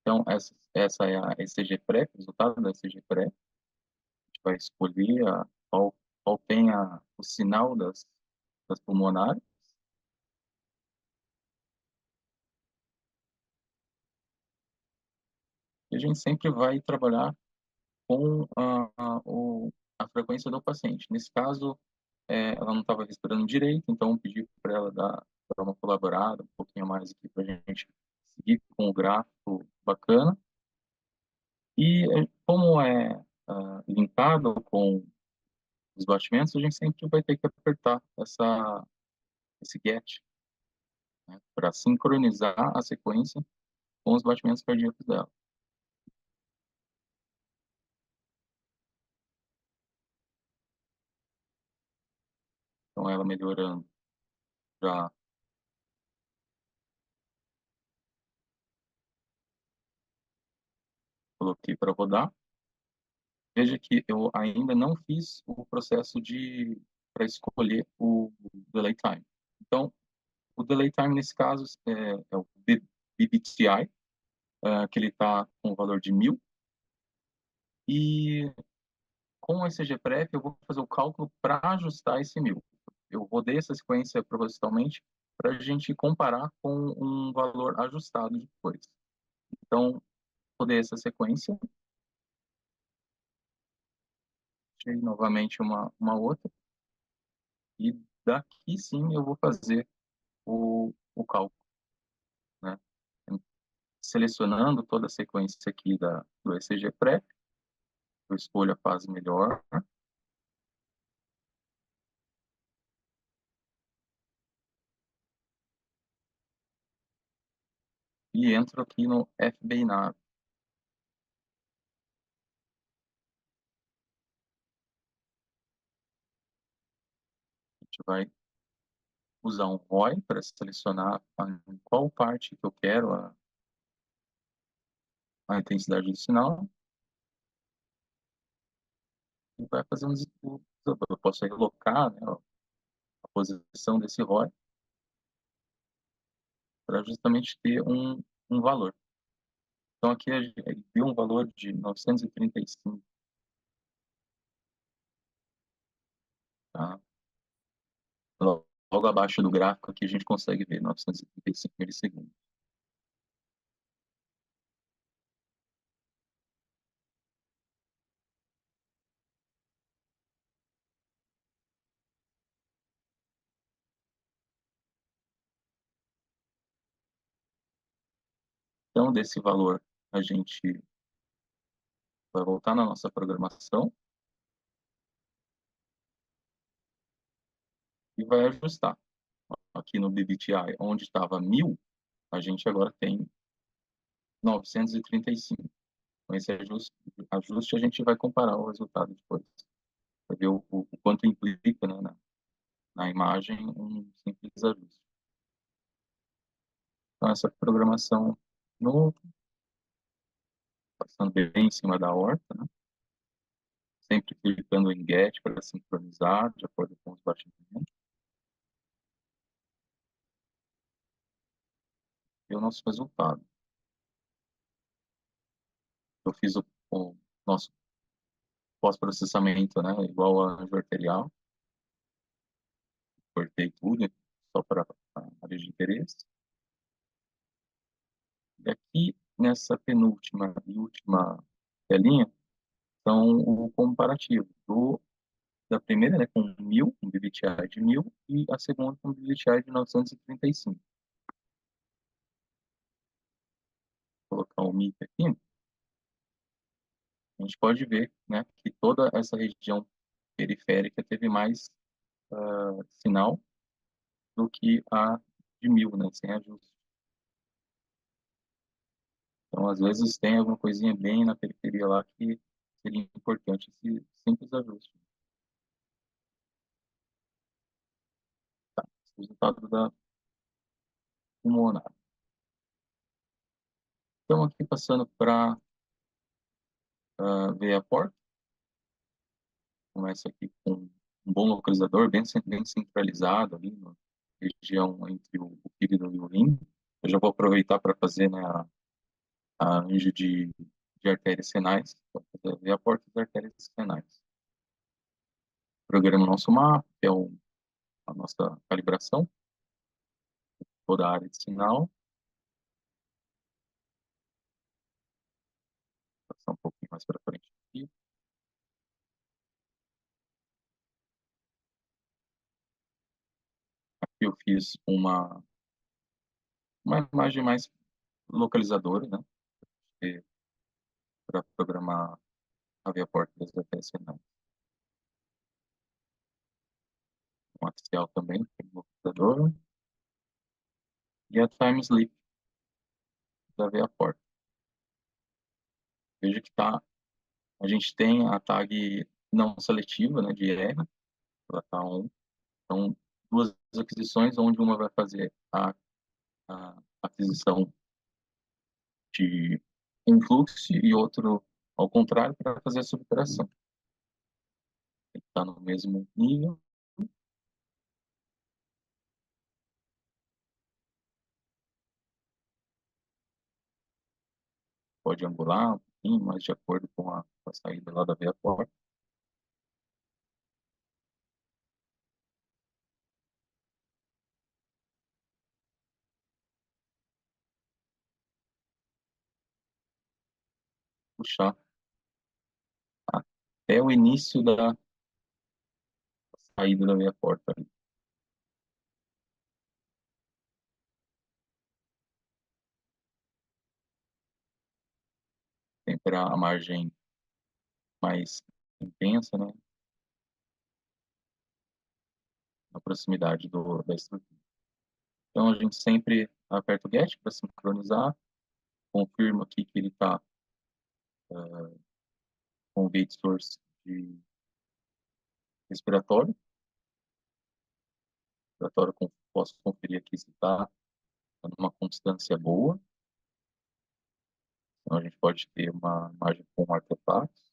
Então, essa é a ECG pré, o resultado da ECG pré. A gente vai escolher qual tem o sinal das pulmonares. E a gente sempre vai trabalhar com a frequência do paciente. Nesse caso, ela não estava respirando direito, então eu pedi para ela dar uma colaborada um pouquinho mais aqui para a gente seguir com o gráfico bacana. E como é linkado com os batimentos, a gente sempre vai ter que apertar esse get, né, para sincronizar a sequência com os batimentos cardíacos dela. Então, ela melhorando, já coloquei para rodar. Veja que eu ainda não fiz o processo para escolher o delay time. Então, o delay time, nesse caso, é o BBTI, que ele está com o valor de 1000. E com o ECG-PREF, eu vou fazer o cálculo para ajustar esse 1000. Eu rodei essa sequência propositalmente para a gente comparar com um valor ajustado depois. Então, rodei essa sequência, achei novamente uma outra, e daqui sim eu vou fazer o cálculo, né? Selecionando toda a sequência aqui do ECG-PREF, eu escolho a fase melhor, e entro aqui no FBINAV. A gente vai usar um ROI para selecionar em qual parte que eu quero a intensidade do sinal, e vai fazer eu posso relocar, né, a posição desse ROI para justamente ter um valor. Então aqui ele deu um valor de 935, tá? Logo abaixo do gráfico aqui a gente consegue ver 935 milissegundos. Então, desse valor, a gente vai voltar na nossa programação e vai ajustar. Aqui no BBTI, onde estava 1000, a gente agora tem 935. Com esse ajuste, a gente vai comparar o resultado depois. Para ver o quanto implica, né, na imagem um simples ajuste. Então, essa programação no, passando bem em cima da horta, né? Sempre clicando em GET para sincronizar de acordo com os batimentos. E o nosso resultado. Eu fiz o nosso pós-processamento, né, igual a anjo arterial. Cortei tudo, só para a área de interesse. E aqui, nessa penúltima e última telinha, são o comparativo da primeira, né, com 1000, um BBTI de 1000, e a segunda com um BBTI de 935. Vou colocar o MIP aqui. A gente pode ver, né, que toda essa região periférica teve mais sinal do que a de 1000, né, sem ajuste. Então, às vezes, tem alguma coisinha bem na periferia lá que seria importante esse simples ajuste. Tá, esse resultado da pulmonar. Então, aqui passando para ver a porta, começa aqui com um bom localizador, bem centralizado ali na região entre o fígado e o rim. Eu já vou aproveitar para fazer, né, a anjo de artérias renais, para fazer ver a porta das artérias renais. Programa nosso mapa, que é a nossa calibração, toda a área de sinal. Vou passar um pouquinho mais para frente aqui. Aqui eu fiz uma imagem mais localizadora, né, para programar a via porta das artérias renais. Um axial também, localizador. E a time sleep da veia porta. Veja que a gente tem a tag não seletiva, né, de R, ela está on. Então, duas aquisições, onde uma vai fazer a aquisição de influxo e outro, ao contrário, para fazer a subtração. Tem que estar no mesmo nível. Pode angular um pouquinho, mas de acordo com a saída lá da veia porta. Puxar até o início da saída da veia porta. Sempre a margem mais intensa, né, na proximidade da estrutura. Então, a gente sempre aperta o GET para sincronizar, confirma aqui que ele está com o gate source de respiratório. Respiratório, posso conferir aqui se está numa constância boa. Então, a gente pode ter uma imagem com artefatos.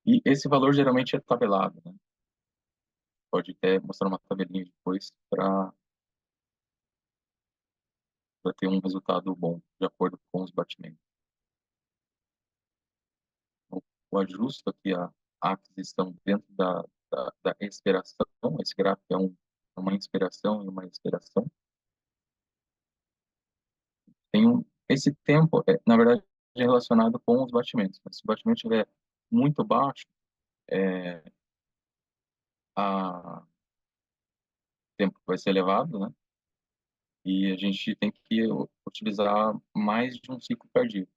E esse valor geralmente é tabelado, né? Pode até mostrar uma tabelinha depois para ter um resultado bom, de acordo com os batimentos. Então, o ajuste aqui, a aquisição dentro da expiração. Esse gráfico é uma inspiração e uma expiração. Esse tempo, na verdade, é relacionado com os batimentos. Se o batimento estiver muito baixo, o tempo vai ser elevado, né? E a gente tem que utilizar mais de um ciclo cardíaco.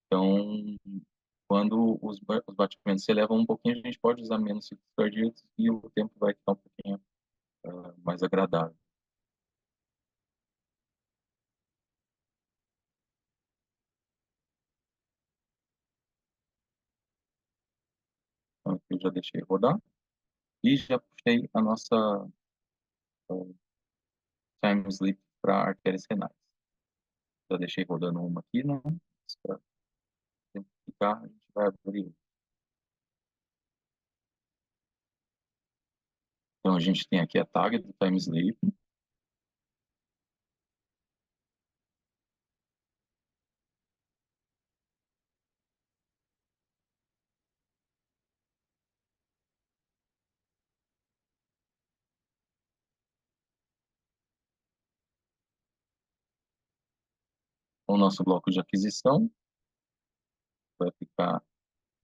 Então, quando os batimentos se elevam um pouquinho, a gente pode usar menos ciclos cardíacos e o tempo vai ficar um pouquinho mais agradável. Então, aqui eu já deixei rodar e já puxei a nossa time sleep para artérias renais. Já deixei rodando uma aqui, né? Para simplificar, a gente vai abrir. Então, a gente tem aqui a tag do time sleep. O nosso bloco de aquisição vai ficar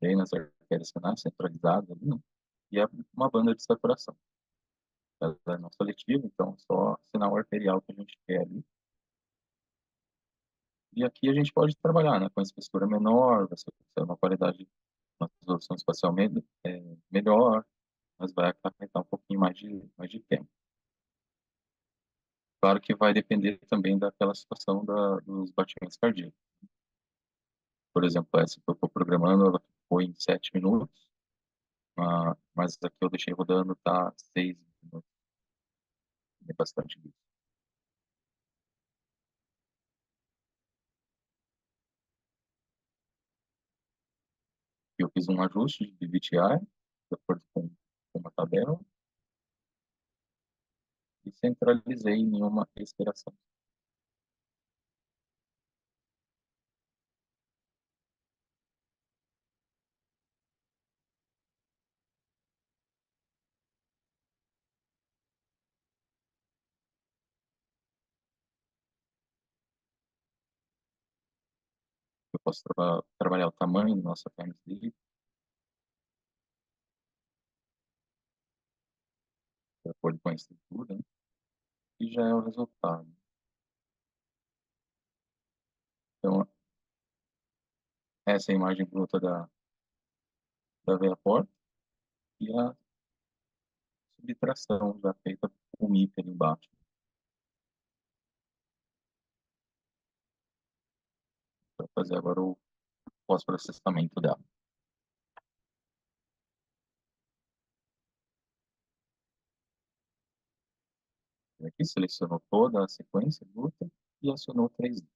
bem nas artérias renais, centralizado ali, né? E é uma banda de saturação. Ela é não seletiva, então só sinal arterial que a gente quer ali. E aqui a gente pode trabalhar, né, com espessura menor, vai ser uma qualidade, uma resolução espacial melhor, mas vai acarretar um pouquinho mais de tempo. Claro que vai depender também daquela situação dos batimentos cardíacos. Por exemplo, essa que eu estou programando, ela foi em 7 minutos, mas aqui eu deixei rodando, tá 6 minutos, é bastante vídeo. Eu fiz um ajuste de DVTI, de acordo com uma tabela, e centralizei em uma respiração. Eu posso trabalhar o tamanho do nosso TimeSlip, de acordo com a estrutura, né? E já é o resultado. Então, essa é a imagem bruta da veia porta e a subtração já feita com o MIP ali embaixo. Para fazer agora o pós-processamento dela. Aqui selecionou toda a sequência bruta e acionou 3D.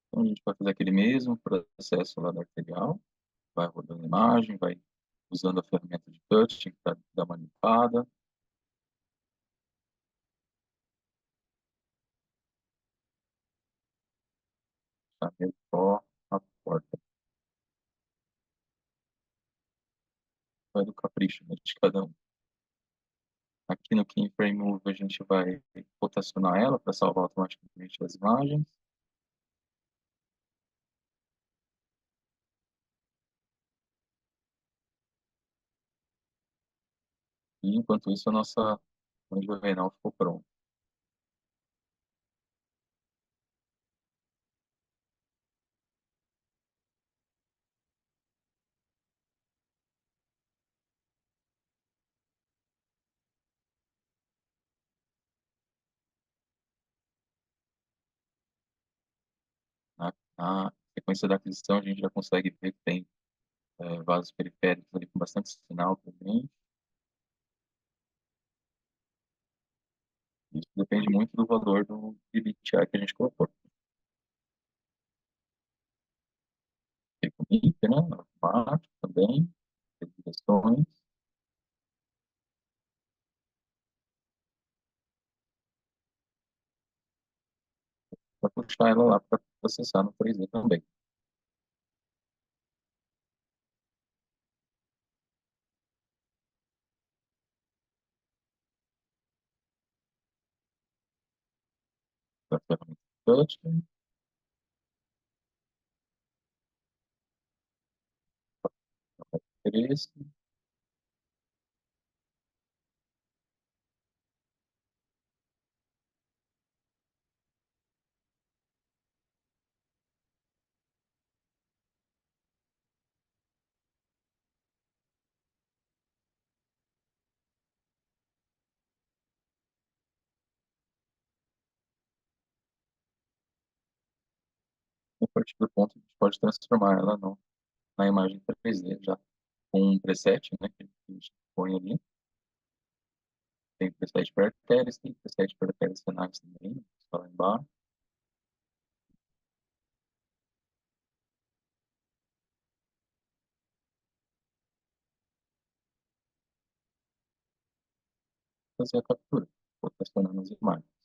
Então, a gente vai fazer aquele mesmo processo lá da arterial, vai rodando a imagem, vai usando a ferramenta de touching para dar uma limpada. Chamei só a porta. Vai do capricho, né, de cada um. Aqui no Keyframe Move a gente vai rotacionar ela para salvar automaticamente as imagens. E enquanto isso a nossa ângulo renal ficou pronto. Na sequência da aquisição a gente já consegue ver que tem vasos periféricos ali com bastante sinal também. Isso depende muito do valor do DBTI que a gente colocou. Tem o MIP, né? Automático também, questões, para puxar ela lá para processar no 3D também. Para a ferramenta Touch, interesse, a partir do ponto a gente pode transformar ela na imagem 3D já com um preset, né, que a gente põe ali. Tem preset para artérias, tem preset para artérias renais também, está lá embaixo. Fazer a captura, rotacionando as imagens.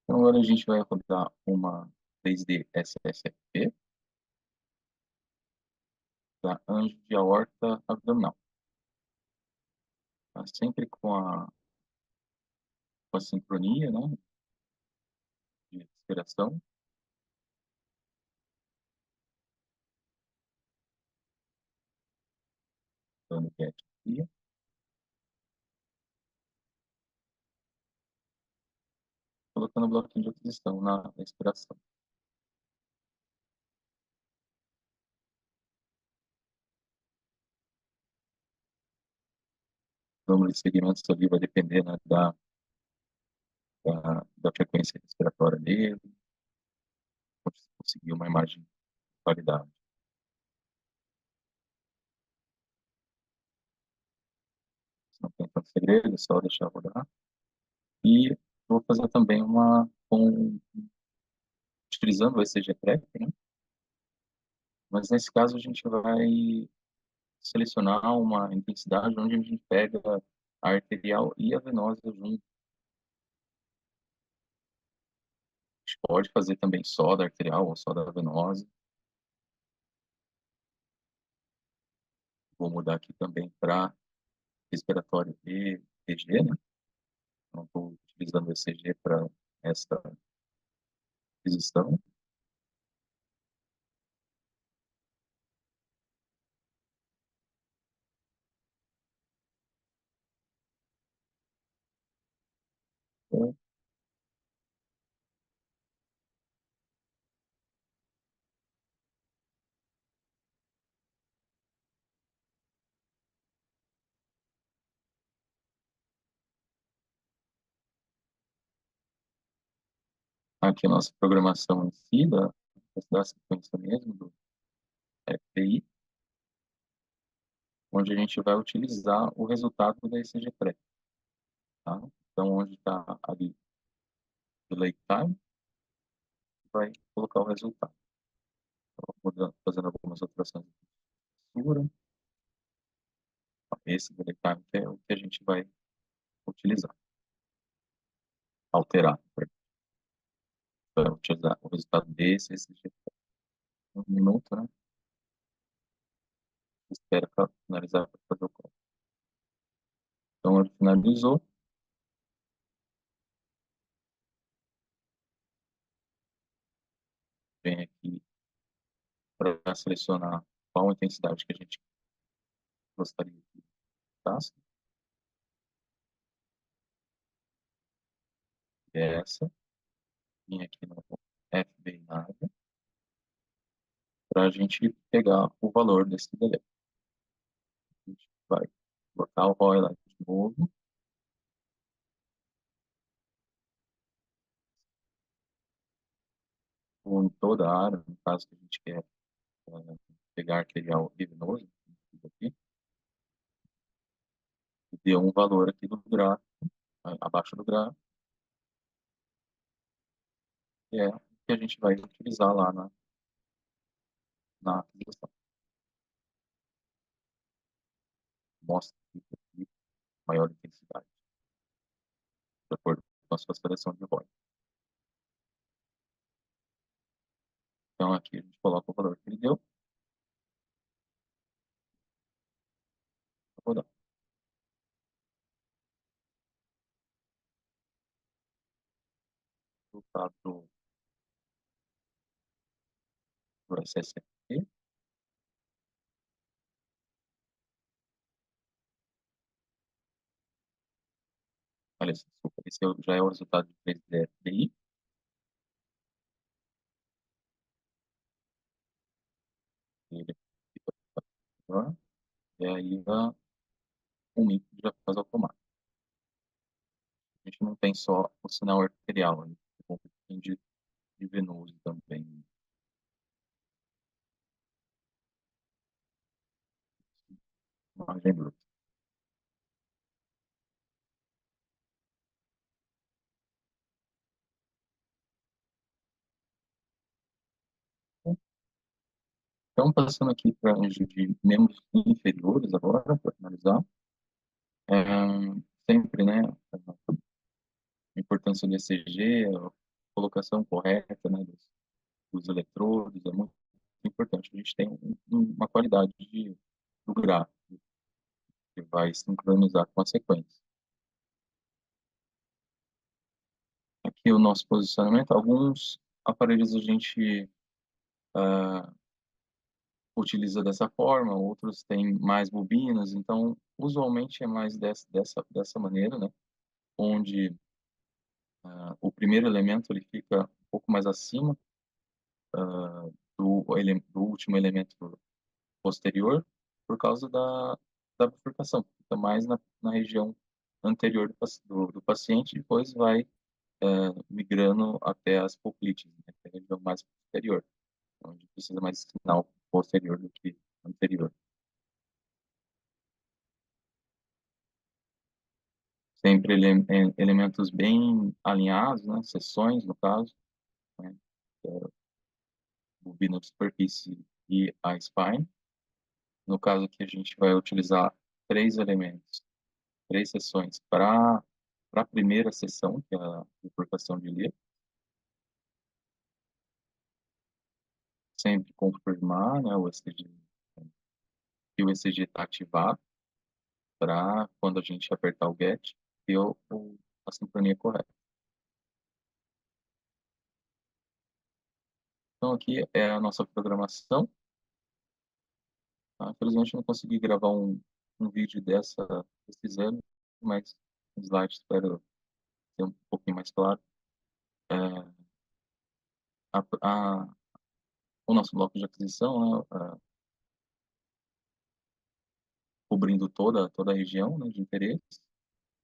Então agora a gente vai rodar uma 3D SSFP da anjo de aorta abdominal. Tá? Sempre com a sincronia, né, de respiração, dando que é aqui. colocando o bloquinho de aquisição na expiração. O número de segmentos ali vai depender, né, da frequência respiratória dele, conseguir uma imagem de qualidade. Não tem tanto segredo, é só deixar rodar. E vou fazer também utilizando o ECG Track, né? Mas nesse caso a gente vai selecionar uma intensidade onde a gente pega a arterial e a venosa junto. A gente pode fazer também só da arterial ou só da venosa. Vou mudar aqui também para respiratório e ECG, né? Então, estou utilizando o ECG para essa aquisição. Então, aqui a nossa programação em si, da sequência mesmo, do FPI, onde a gente vai utilizar o resultado da ECG pré, tá? Então, onde está ali o delay time, vai colocar o resultado. Então, fazendo algumas alterações de textura. Esse delay time que é o que a gente vai utilizar, alterar, para utilizar o resultado desse ECG pré. Um minuto, né? Espera para finalizar para fazer o call. Então, ele finalizou. Vem aqui para selecionar qual a intensidade que a gente gostaria que ficasse. É essa. Vim aqui no FB na área para a gente pegar o valor desse delay. A gente vai botar o ROI de novo. Ou em toda a área, no caso que a gente quer pegar arterial e venoso, aqui, e deu um valor aqui do gráfico, abaixo do gráfico, que é o que a gente vai utilizar lá na aquisição. Mostra aqui maior intensidade, de acordo com a sua seleção de ROI. Então, aqui a gente coloca o valor que ele deu. Vou dar o resultado do SSMP. Olha, desculpa, esse já é o resultado de 3D FDI. Ele fica melhor. E aí o MIP já faz automático. A gente não tem só o sinal arterial, a gente tem um pouquinho de venoso também. Margem bruta. Então, passando aqui para anjo de membros inferiores agora, para finalizar. Sempre, né, a importância do ECG, a colocação correta, né, dos eletrodos, é muito importante. A gente tem uma qualidade do gráfico que vai sincronizar com a sequência. Aqui o nosso posicionamento, alguns aparelhos a gente utiliza dessa forma, outros têm mais bobinas, então usualmente é mais dessa maneira, né, onde O primeiro elemento ele fica um pouco mais acima do último elemento posterior por causa da bifurcação. Fica mais na região anterior do paciente, e depois vai migrando até as poplites, né, que é a região mais posterior, onde precisa mais de sinal posterior do que anterior. Sempre elementos bem alinhados, né, seções, no caso, né, bobina de superfície e a spine. No caso aqui, a gente vai utilizar três elementos, três seções para a primeira seção, que é a bifurcação de ilha. Sempre confirmar, né, o ECG, que o ECG está ativado, para quando a gente apertar o GET, ter a sincronia correta. Então, aqui é a nossa programação. Tá? Infelizmente, eu não consegui gravar um vídeo desse exame, mas o slide espero ser um pouquinho mais claro. É, a, a, o nosso bloco de aquisição, né, cobrindo toda a região, né, de interesse.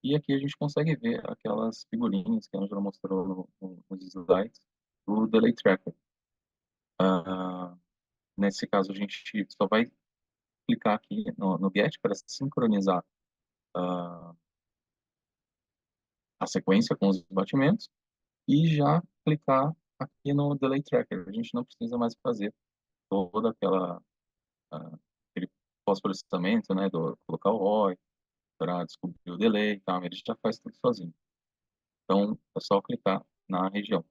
E aqui a gente consegue ver aquelas figurinhas que a Angela mostrou nos slides do Delay Tracker. Ah, nesse caso, a gente só vai clicar aqui no Get para sincronizar ah, a sequência com os batimentos e já clicar aqui no Delay Tracker. A gente não precisa mais fazer toda aquele pós-processamento, né, colocar o ROI para descobrir o delay e tal, ele já faz tudo sozinho. Então, é só clicar na região.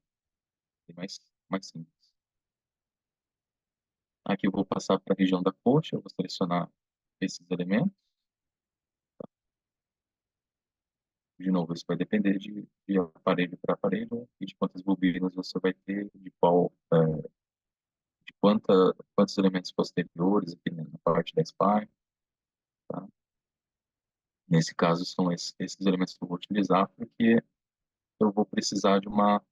É mais simples. Aqui eu vou passar para a região da coxa, eu vou selecionar esses elementos. De novo, isso vai depender de aparelho para aparelho e de quantas bobinas você vai ter, quantos elementos posteriores aqui na parte da spine. Tá? Nesse caso, são esses elementos que eu vou utilizar, porque eu vou precisar de uma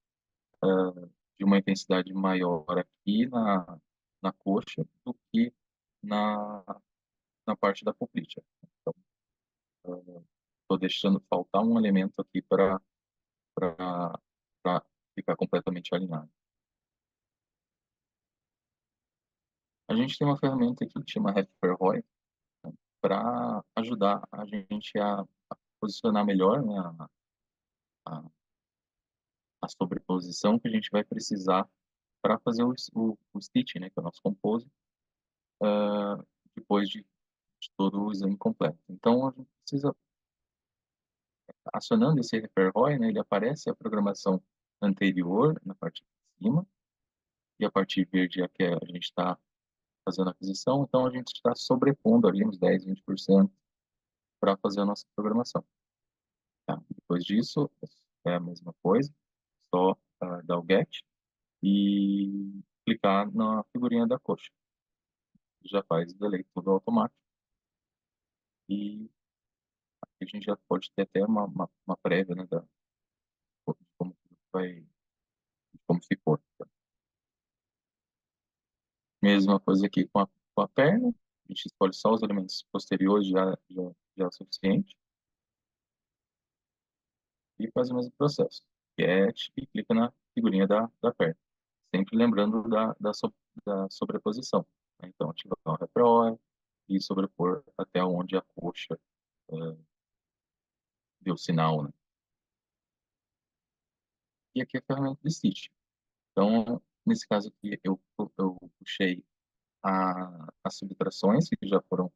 intensidade maior aqui na coxa do que na, na parte da poplite. Então, estou deixando faltar um elemento aqui para ficar completamente alinhado. A gente tem uma ferramenta aqui que chama RefPerROI para ajudar a gente a posicionar melhor, né, a, a sobreposição que a gente vai precisar para fazer o stitch, né, que é o nosso compose, depois de todo o exame completo. Então, a gente precisa, acionando esse RefPerROI, né, ele aparece a programação anterior na parte de cima, e a parte verde é a que a gente está fazendo a aquisição, então a gente está sobrepondo ali uns 10, 20% para fazer a nossa programação. Tá? Depois disso, é a mesma coisa, só dar o get e clicar na figurinha da coxa. Já faz o delay tudo automático. E aqui a gente já pode ter até uma prévia, né, de como vai, de como ficou. Tá? Mesma coisa aqui com a perna, a gente escolhe só os elementos posteriores, já é o suficiente. E faz o mesmo processo. Get e clica na figurinha da perna. Sempre lembrando da sobreposição. Né? Então, ativar o RepROI e sobrepor até onde a coxa deu sinal. Né? E aqui é a ferramenta de stitch. Então, nesse caso aqui, eu puxei as subtrações, que já foram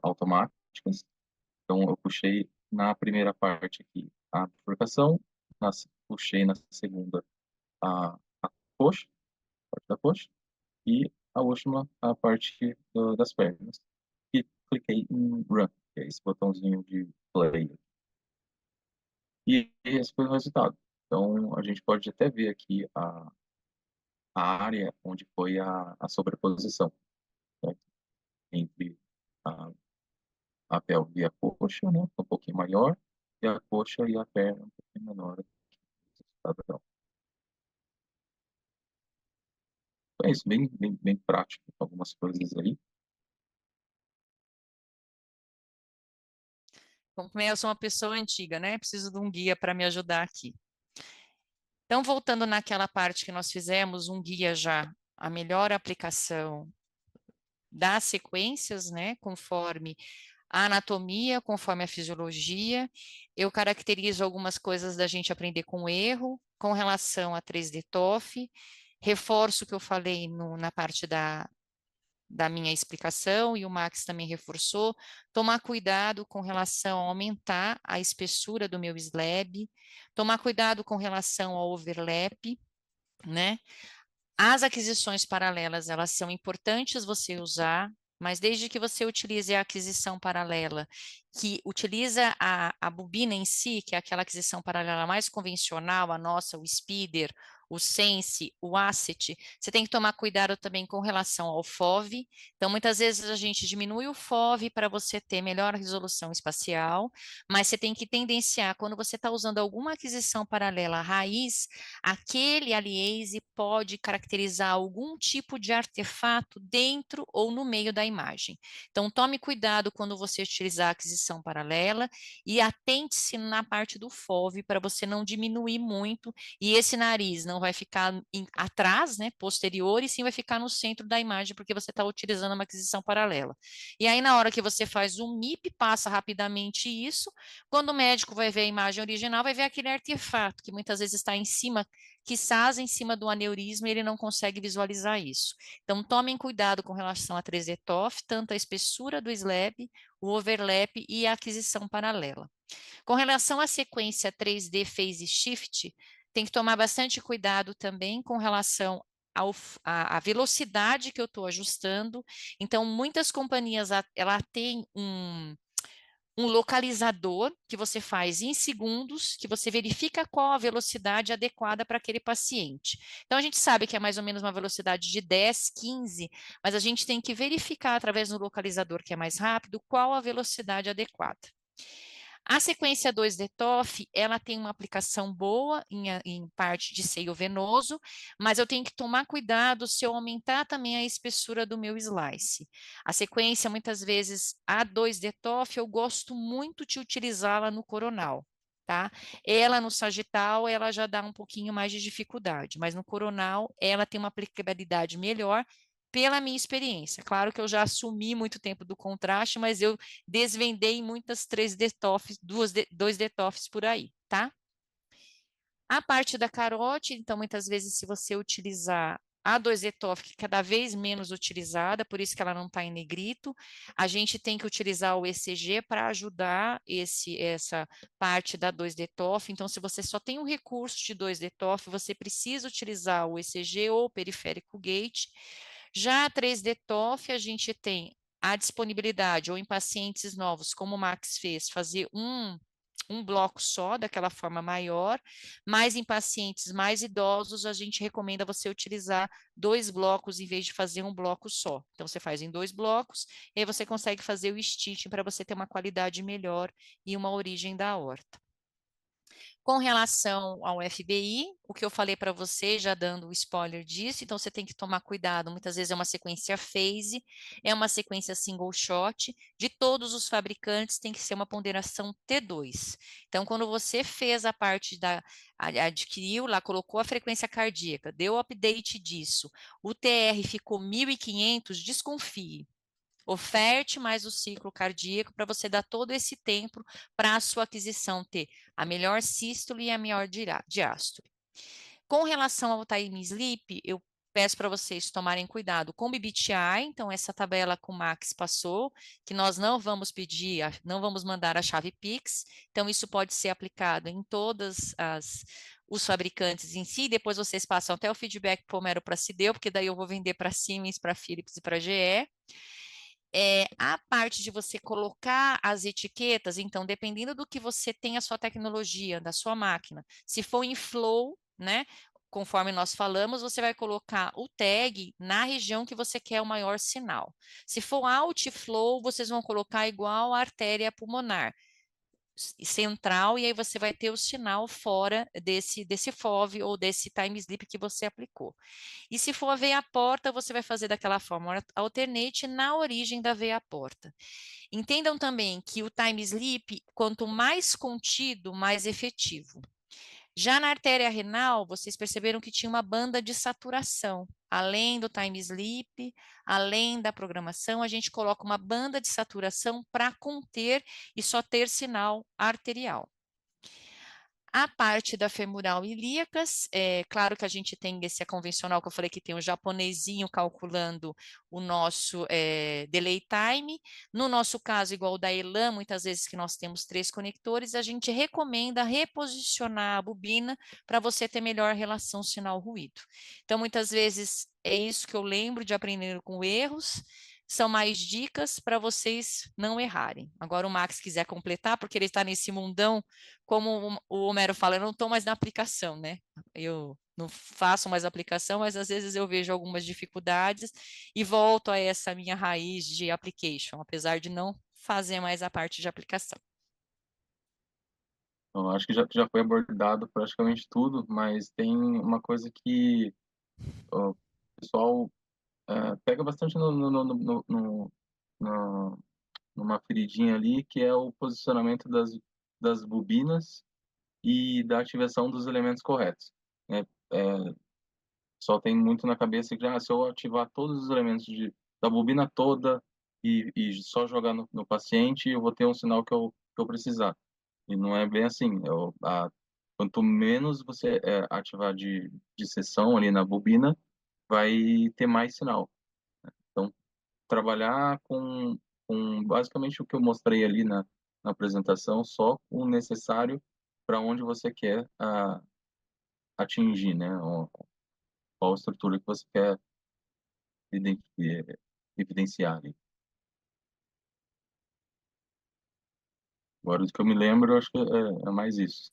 automáticas. Então, eu puxei na primeira parte aqui a bifurcação, puxei na segunda a coxa, parte da coxa, e a última, a parte das pernas. E cliquei em Run, que é esse botãozinho de play. E esse foi o resultado. Então, a gente pode até ver aqui a área onde foi a sobreposição, né, entre a, a pelve e a coxa, né, um pouquinho maior, e a coxa e a perna um pouquinho menor. padrão. Então é isso, bem prático, algumas coisas aí. Como eu sou uma pessoa antiga, né? Preciso de um guia para me ajudar aqui. Então, voltando naquela parte que nós fizemos, um guia já, a melhor aplicação das sequências, né? Conforme a anatomia, conforme a fisiologia. Eu caracterizo algumas coisas da gente aprender com erro, com relação a 3D TOF. Reforço o que eu falei na parte da minha explicação, e o Max também reforçou, tomar cuidado com relação a aumentar a espessura do meu slab, tomar cuidado com relação ao overlap, né? As aquisições paralelas, elas são importantes você usar, mas desde que você utilize a aquisição paralela, que utiliza a bobina em si, que é aquela aquisição paralela mais convencional, a nossa, o Speeder, o Sense, o Asset, você tem que tomar cuidado também com relação ao FOV. Então, muitas vezes a gente diminui o FOV para você ter melhor resolução espacial, mas você tem que tendenciar, quando você está usando alguma aquisição paralela raiz, aquele aliase pode caracterizar algum tipo de artefato dentro ou no meio da imagem. Então, tome cuidado quando você utilizar a aquisição paralela e atente-se na parte do FOV para você não diminuir muito e esse nariz não vai ficar atrás, né, posterior, e sim vai ficar no centro da imagem porque você está utilizando uma aquisição paralela. E aí, na hora que você faz o MIP, passa rapidamente isso. Quando o médico vai ver a imagem original, vai ver aquele artefato que muitas vezes está em cima, quiçás em cima do aneurisma, e ele não consegue visualizar isso. Então, tomem cuidado com relação a 3D TOF, tanto a espessura do slab, o overlap e a aquisição paralela. Com relação à sequência 3D Phase Shift, tem que tomar bastante cuidado também com relação à velocidade que eu estou ajustando. Então, muitas companhias, ela tem um localizador que você faz em segundos, que você verifica qual a velocidade adequada para aquele paciente. Então, a gente sabe que é mais ou menos uma velocidade de 10, 15, mas a gente tem que verificar através do localizador que é mais rápido qual a velocidade adequada. A sequência 2D TOF, ela tem uma aplicação boa em parte de seio venoso, mas eu tenho que tomar cuidado se eu aumentar também a espessura do meu slice. A sequência, muitas vezes, a 2D TOF, eu gosto muito de utilizá-la no coronal, tá? Ela no sagital, ela já dá um pouquinho mais de dificuldade, mas no coronal, ela tem uma aplicabilidade melhor, pela minha experiência. Claro que eu já assumi muito tempo do contraste, mas eu desvendei muitas 3D TOFs, 2D TOFs por aí, tá? A parte da carote, então, muitas vezes, se você utilizar a 2D TOF, que é cada vez menos utilizada, por isso que ela não está em negrito, a gente tem que utilizar o ECG para ajudar essa parte da 2D TOF. Então, se você só tem um recurso de 2D TOF, você precisa utilizar o ECG ou o periférico gate. Já a 3D TOF, a gente tem a disponibilidade, ou em pacientes novos, como o Max fez, fazer um bloco só, daquela forma maior, mas em pacientes mais idosos, a gente recomenda você utilizar 2 blocos em vez de fazer um bloco só. Então, você faz em 2 blocos, e aí você consegue fazer o stitching para você ter uma qualidade melhor e uma origem da aorta. Com relação ao FBI, o que eu falei para você, já dando o spoiler disso, então você tem que tomar cuidado. Muitas vezes é uma sequência phase, é uma sequência single shot. De todos os fabricantes, tem que ser uma ponderação T2. Então, quando você fez a parte adquiriu lá, colocou a frequência cardíaca, deu o update disso, o TR ficou 1.500, desconfie. Oferte mais o ciclo cardíaco para você dar todo esse tempo para a sua aquisição ter a melhor sístole e a melhor diástole. Com relação ao time sleep, eu peço para vocês tomarem cuidado com o BBTI, então essa tabela que o Max passou, que nós não vamos pedir, não vamos mandar a chave Pix, então isso pode ser aplicado em todas os fabricantes em si, depois vocês passam até o feedback para o Homero para Cideu, porque daí eu vou vender para Siemens, para Philips e para GE. A parte de você colocar as etiquetas, então, dependendo do que você tem a sua tecnologia, da sua máquina, se for em flow, né, conforme nós falamos, você vai colocar o tag na região que você quer o maior sinal. Se for outflow, vocês vão colocar igual a artéria pulmonar. central, e aí você vai ter o sinal fora desse FOV ou desse time sleep que você aplicou. E se for a veia porta, você vai fazer daquela forma alternate na origem da veia porta. Entendam também que o time sleep, quanto mais contido, mais efetivo. Já na artéria renal, vocês perceberam que tinha uma banda de saturação. Além do time sleep, além da programação, a gente coloca uma banda de saturação para conter e só ter sinal arterial. A parte da femoral ilíacas, é claro que a gente tem esse convencional que eu falei que tem o japonesinho calculando o nosso delay time. No nosso caso, igual o da Elan, muitas vezes que nós temos 3 conectores, a gente recomenda reposicionar a bobina para você ter melhor relação sinal-ruído. Então, muitas vezes é isso que eu lembro de aprender com erros. São mais dicas para vocês não errarem. Agora, o Max quiser completar, porque ele está nesse mundão, como o Homero fala, eu não estou mais na aplicação, né? Eu não faço mais aplicação, mas às vezes eu vejo algumas dificuldades e volto a essa minha raiz de application, apesar de não fazer mais a parte de aplicação. Eu acho que já foi abordado praticamente tudo, mas tem uma coisa que ó, o pessoal pega bastante no- numa feridinha ali, que é o posicionamento das bobinas e da ativação dos elementos corretos, né? Só tem muito na cabeça que se eu ativar todos os elementos da bobina toda e só jogar no paciente, eu vou ter um sinal que eu precisar. E não é bem assim. Quanto menos você ativar de seção ali na bobina, vai ter mais sinal. Então, trabalhar com basicamente o que eu mostrei ali na apresentação, só o necessário para onde você quer atingir, né? Qual estrutura que você quer evidenciar ali. Agora, do que eu me lembro, eu acho que é mais isso.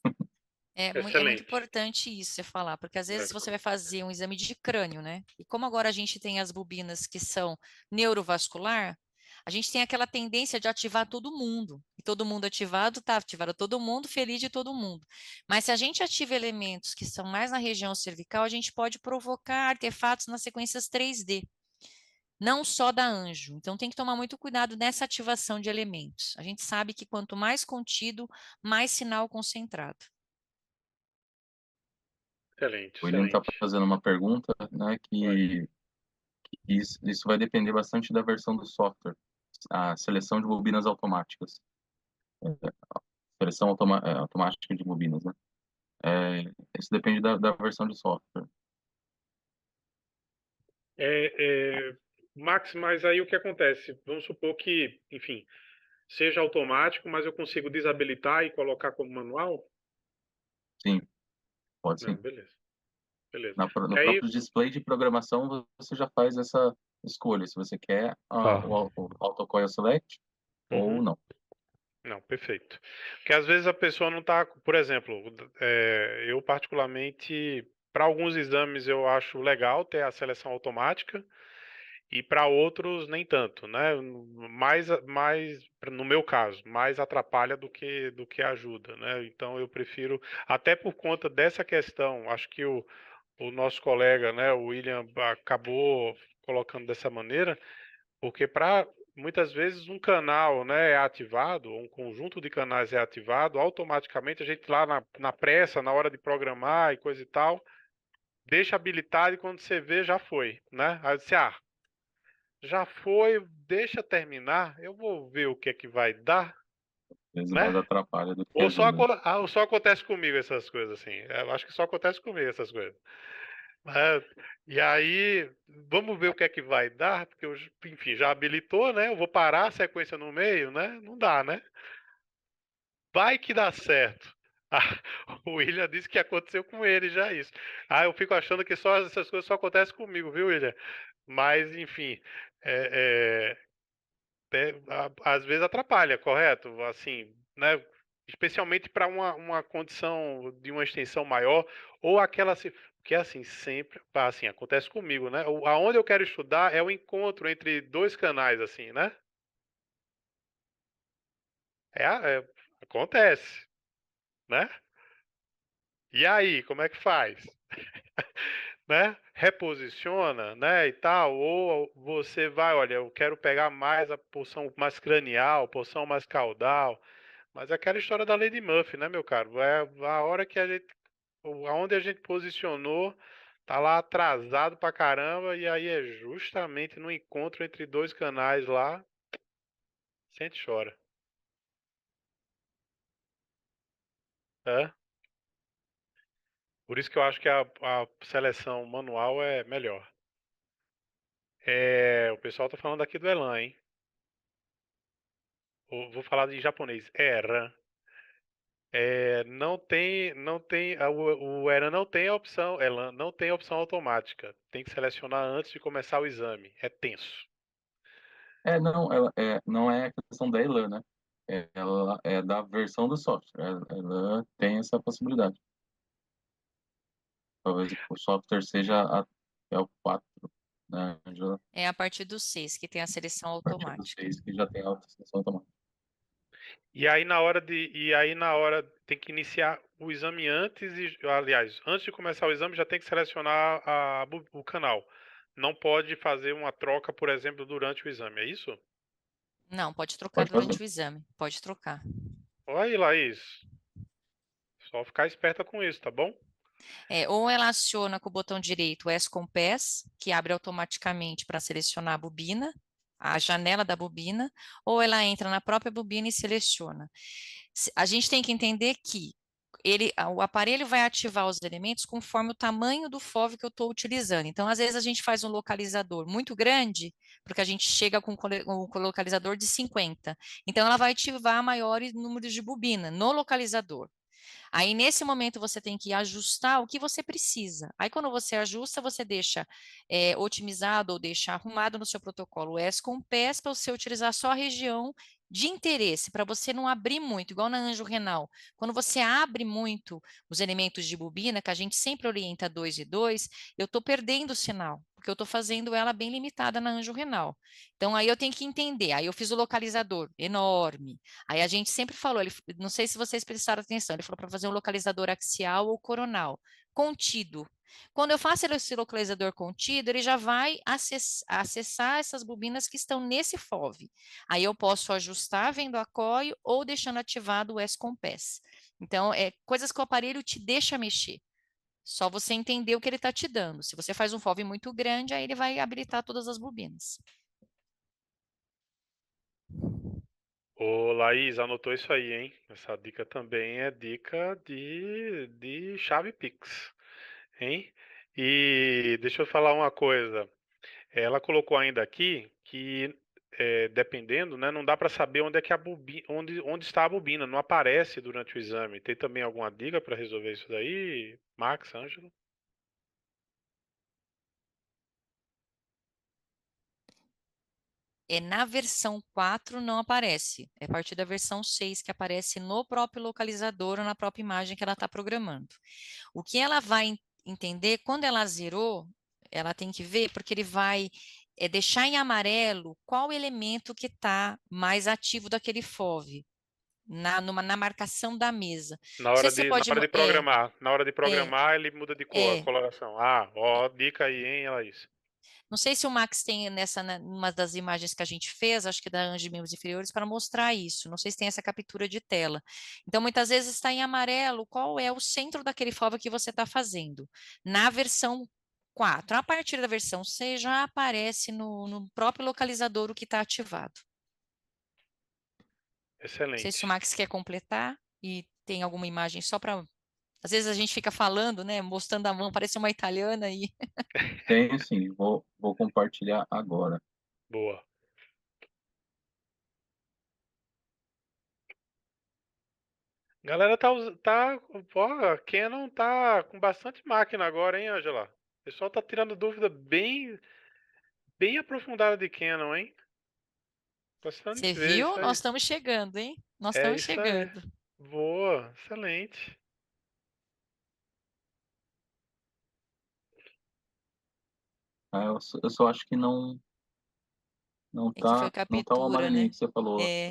É muito Excelente. importante isso você falar, porque às vezes É, você vai fazer um exame de crânio, né? E como agora a gente tem as bobinas que são neurovascular, a gente tem aquela tendência de ativar todo mundo. E todo mundo ativado, tá ativado todo mundo, feliz de todo mundo. Mas se a gente ativa elementos que são mais na região cervical, a gente pode provocar artefatos nas sequências 3D, não só da anjo. Então tem que tomar muito cuidado nessa ativação de elementos. A gente sabe que quanto mais contido, mais sinal concentrado. excelente, O William está excelente. fazendo uma pergunta, né, Vai. que isso vai depender bastante da versão do software. A seleção de bobinas automáticas. Seleção automática de bobinas, né? É, isso depende da versão de software. Max, mas aí o que acontece? Vamos supor que, enfim, seja automático, mas eu consigo desabilitar e colocar como manual? Sim, pode sim. Não, beleza. Beleza. No Que aí, próprio display de programação, você já faz essa escolha, se você quer tá. o autocoil select ou Uhum. não. Não, perfeito. Porque às vezes a pessoa não está, por exemplo, eu particularmente, para alguns exames eu acho legal ter a seleção automática e para outros nem tanto, né? Mais, no meu caso, mais atrapalha do que ajuda, né? Então eu prefiro, até por conta dessa questão, acho que o nosso colega, né, o William, acabou colocando dessa maneira, porque para muitas vezes um canal, né, é ativado, ou um conjunto de canais é ativado, automaticamente a gente lá na pressa, na hora de programar e coisa e tal, deixa habilitado e quando você vê já foi, né? Aí você, já foi, deixa terminar, eu vou ver o que é que vai dar, Às vezes mais né? atrapalha do que Ou só, ajuda. ou só acontece comigo essas coisas assim. Eu acho que só acontece comigo essas coisas. É, e aí, vamos ver o que é que vai dar, porque eu, enfim, já habilitou, né? Eu vou parar a sequência no meio, né? Não dá, né? Vai que dá certo. O William disse que aconteceu com ele já isso. Eu fico achando que só essas coisas só acontecem comigo, viu, William? Mas, enfim, é, às vezes atrapalha, correto? Assim, né? Especialmente para uma condição de uma extensão maior, ou aquela. Porque assim, sempre. Assim, acontece comigo, né? Aonde eu quero estudar é o encontro entre dois canais, assim, né? É, Acontece, né? E aí, como é que faz? Né? Reposiciona, né, e tal, ou você vai, olha, eu quero pegar mais a porção mais cranial, porção mais caudal, mas é aquela história da lei de Murphy, né, meu caro? É a hora que a gente, aonde a gente posicionou, tá lá atrasado pra caramba, e aí é justamente no encontro entre dois canais lá, sente e chora. É? Por isso que eu acho que a seleção manual é melhor. É, o pessoal tá falando aqui do Elan, hein? Vou falar em japonês. Eran. É, o Eran não tem a opção, Elan não tem a opção automática. Tem que selecionar antes de começar o exame. É tenso. Não, não é a questão da Elan, né? Ela é da versão do software. Ela tem essa possibilidade. Talvez o software seja até o 4, né? Já a É a partir do 6 que tem a seleção partir do automática. 6 que já tem a autorização automática. E aí na hora tem que iniciar o exame antes aliás, antes de começar o exame já tem que selecionar o canal. Não pode fazer uma troca, por exemplo, durante o exame, é isso? Não, pode trocar Pode fazer. durante o exame, pode trocar. Olha aí, Laís. Só ficar esperta com isso, tá bom? Ou ela aciona com o botão direito o S com PES, que abre automaticamente para selecionar a bobina, a janela da bobina, ou ela entra na própria bobina e seleciona. A gente tem que entender que o aparelho vai ativar os elementos conforme o tamanho do FOV que eu estou utilizando. Então, às vezes, a gente faz um localizador muito grande, porque a gente chega com um localizador de 50. Então, ela vai ativar maiores números de bobina no localizador. Aí, nesse momento, você tem que ajustar o que você precisa. Aí, quando você ajusta, você deixa otimizado ou deixa arrumado no seu protocolo o S com PES para você utilizar só a região de interesse, para você não abrir muito, igual na Anjo Renal. Quando você abre muito os elementos de bobina, que a gente sempre orienta 2 e 2, eu estou perdendo o sinal, porque eu estou fazendo ela bem limitada na Anjo Renal. Então, aí eu tenho que entender. Aí eu fiz o localizador enorme. Aí a gente sempre falou, não sei se vocês prestaram atenção, ele falou para fazer um localizador axial ou coronal, contido. Quando eu faço esse localizador contido, ele já vai acessar essas bobinas que estão nesse FOV. Aí eu posso ajustar vendo a COI ou deixando ativado o S-Compass. Então, é coisas que o aparelho te deixa mexer. Só você entender o que ele está te dando. Se você faz um FOV muito grande, aí ele vai habilitar todas as bobinas. Ô, Laís, anotou isso aí, hein? Essa dica também é dica de chave Pix, hein? E deixa eu falar uma coisa. Ela colocou ainda aqui que, dependendo, né, não dá para saber onde é que onde está a bobina, não aparece durante o exame. Tem também alguma dica para resolver isso daí, Max, Ângelo? Na versão 4 não aparece. É a partir da versão 6 que aparece no próprio localizador ou na própria imagem que ela está programando. O que ela vai entender, quando ela zerou, ela tem que ver, porque ele vai deixar em amarelo qual elemento que está mais ativo daquele FOV, na marcação da mesa. Na Não sei hora se você de, na pode. hora de programar, na hora de É, programar, ele muda de cor, a é, coloração. Ah, ó, dica aí, hein, Laís? Não sei se o Max tem uma das imagens que a gente fez, acho que da Ange de Membros Inferiores, para mostrar isso. Não sei se tem essa captura de tela. Então, muitas vezes está em amarelo qual é o centro daquele FOV que você está fazendo. Na versão 4, a partir da versão 6, já aparece no próprio localizador o que está ativado. Não sei se o Excelente. Max quer completar e tem alguma imagem só para. Às vezes a gente fica falando, né, mostrando a mão, parece uma italiana e Tenho sim, vou compartilhar agora. Boa. Galera ó, a Canon tá com bastante máquina agora, hein, Angela? O pessoal tá tirando dúvida bem aprofundada de Canon, hein? Gostando você de ver viu? isso Nós aí. estamos chegando, hein? Nós É estamos isso aí. chegando. Boa, excelente. Eu só acho que não É que foi não tá o captura, amarelinho né? que você falou. É,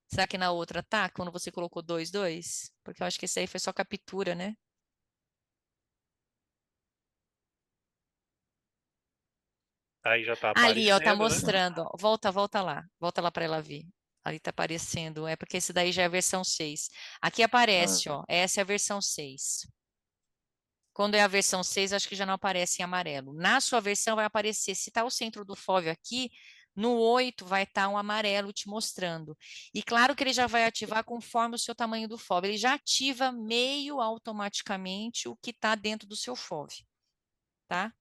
Será que na outra tá? Quando você colocou 2, 2? Porque eu acho que esse aí foi só captura, né? Aí já tá Ali, ó, tá aparecendo, né? mostrando, ó. Volta lá. Volta lá para ela ver. Ali tá aparecendo. É porque esse daí já é a versão 6. Aqui aparece, Ah, ó. Essa é a versão 6. Quando é a versão 6, acho que já não aparece em amarelo. Na sua versão vai aparecer, se está o centro do FOV aqui, no 8 vai estar um amarelo te mostrando. E claro que ele já vai ativar conforme o seu tamanho do FOV. Ele já ativa meio automaticamente o que está dentro do seu FOV, tá?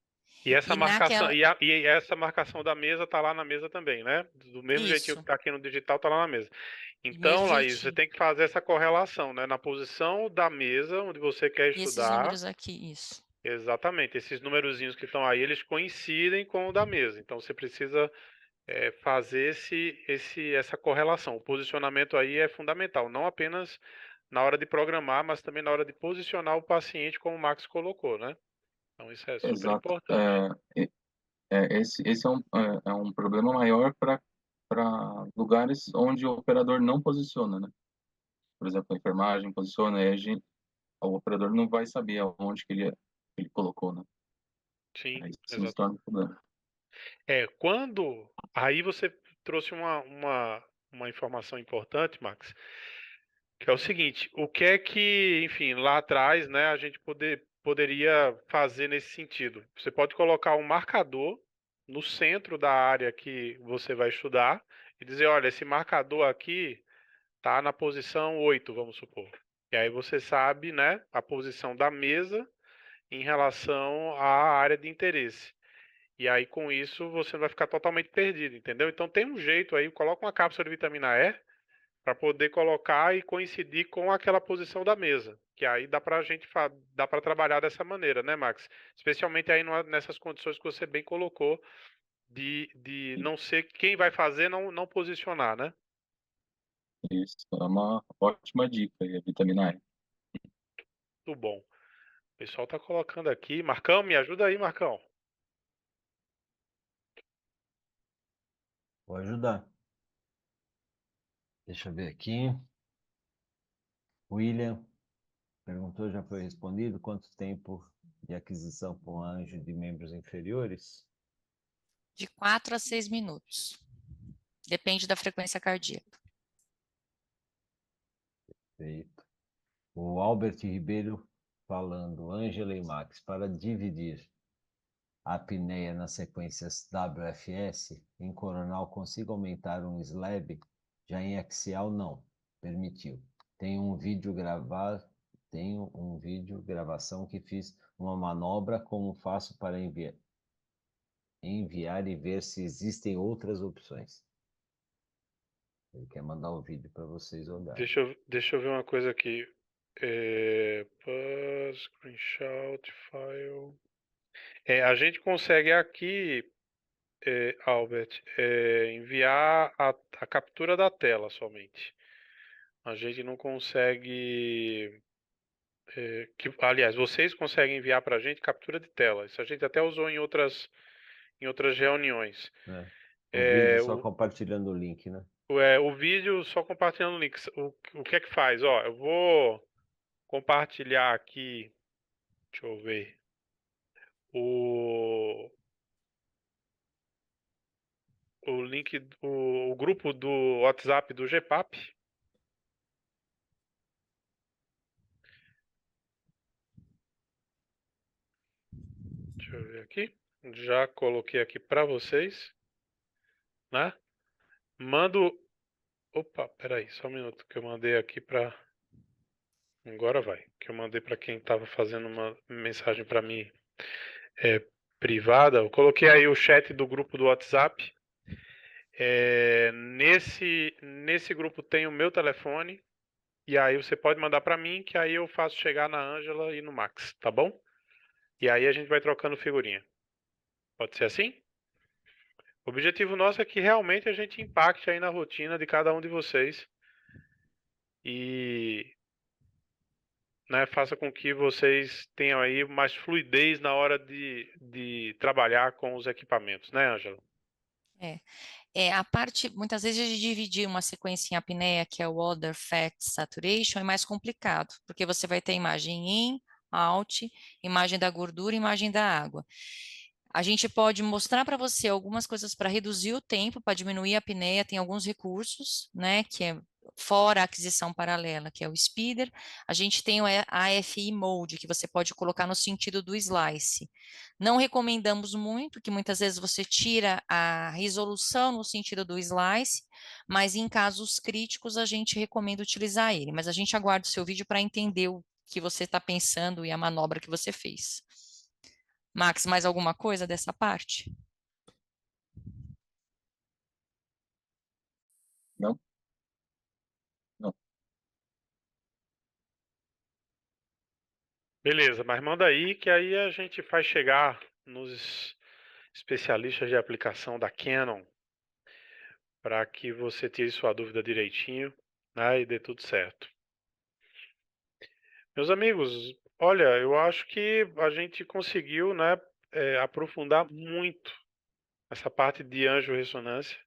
E essa E marcação, naquela. e essa marcação da mesa tá lá na mesa também, né? Do mesmo jeitinho que Isso. tá aqui no digital, tá lá na mesa. Do mesmo Então, Laís, você jeitinho. tem que fazer essa correlação, né? Na posição da mesa onde você quer E esses estudar. números aqui, isso. Exatamente. Esses numerozinhos que estão aí, eles coincidem com o da mesa. Então, você precisa fazer essa correlação. O posicionamento aí é fundamental, não apenas na hora de programar, mas também na hora de posicionar o paciente, como o Max colocou, né? Então, isso é super exato. importante. Esse é um problema maior para lugares onde o operador não posiciona, né? Por exemplo, a enfermagem posiciona, aí o operador não vai saber aonde que ele colocou, né? Sim, Aí sim se exato. torna um problema. Quando. Aí você trouxe uma informação importante, Max, que é o seguinte: o que é que, enfim, lá atrás, né, a gente poderia fazer nesse sentido? Você pode colocar um marcador no centro da área que você vai estudar e dizer: olha, esse marcador aqui está na posição 8, vamos supor. E aí você sabe, né, a posição da mesa em relação à área de interesse. E aí, com isso, você não vai ficar totalmente perdido, entendeu? Então, tem um jeito aí, coloca uma cápsula de vitamina E para poder colocar e coincidir com aquela posição da mesa. Que aí dá para a gente dá para trabalhar dessa maneira, né, Max? Especialmente aí nessas condições que você bem colocou de E não ser quem vai fazer, não posicionar, né? isso é uma ótima dica, aí, a vitamina E. Muito bom. O pessoal tá colocando aqui. Marcão, me ajuda aí, Marcão. Vou ajudar. Deixa eu ver aqui. William perguntou, já foi respondido. Quanto tempo de aquisição por anjo de membros inferiores? De 4 a 6 minutos. Depende da frequência cardíaca. Feito. O Albert Ribeiro falando, Ângela e Max, para dividir a apneia nas sequências WFS, em coronal consigo aumentar um slab, já em axial não, permitiu. Tenho um vídeo gravação que fiz uma manobra, como faço para enviar e ver se existem outras opções. Ele quer mandar o vídeo para vocês olharem. Deixa eu ver uma coisa aqui. Screenshot, file. A gente consegue aqui, Albert, enviar a captura da tela somente. A gente não consegue. Aliás, vocês conseguem enviar para a gente captura de tela. Isso a gente até usou em outras reuniões. Né? O vídeo só O, compartilhando o link, né? o vídeo só compartilhando links. O que é que faz? Ó, eu vou compartilhar aqui. Deixa eu ver. O, o link, o grupo do WhatsApp do GPAP. Deixa eu ver aqui. Já coloquei aqui para vocês, né? Mando. Opa, peraí, só um minuto que eu mandei aqui para. Agora vai. Que eu mandei para quem estava fazendo uma mensagem para mim privada. Eu coloquei aí o chat do grupo do WhatsApp. Nesse grupo tem o meu telefone. E aí você pode mandar para mim, que aí eu faço chegar na Ângela e no Max, tá bom? E aí a gente vai trocando figurinha. Pode ser assim? O objetivo nosso é que realmente a gente impacte aí na rotina de cada um de vocês e, né, faça com que vocês tenham aí mais fluidez na hora de trabalhar com os equipamentos, né, Ângela? É. A parte, muitas vezes, de dividir uma sequência em apneia, que é o Other Fat Saturation, é mais complicado, porque você vai ter imagem in, out, imagem da gordura, imagem da água. A gente pode mostrar para você algumas coisas para reduzir o tempo, para diminuir a apneia, tem alguns recursos, né, que é fora a aquisição paralela, que é o speeder. A gente tem o AFI Mode, que você pode colocar no sentido do slice. Não recomendamos muito, que muitas vezes você tira a resolução no sentido do slice, mas em casos críticos a gente recomenda utilizar ele. Mas a gente aguarda o seu vídeo para entender o que você está pensando e a manobra que você fez. Max, mais alguma coisa dessa parte? Não? Não. Beleza, mas manda aí que aí a gente faz chegar nos especialistas de aplicação da Canon para que você tire sua dúvida direitinho, né, e dê tudo certo. Meus amigos, olha, eu acho que a gente conseguiu, né, aprofundar muito essa parte de angiorressonância.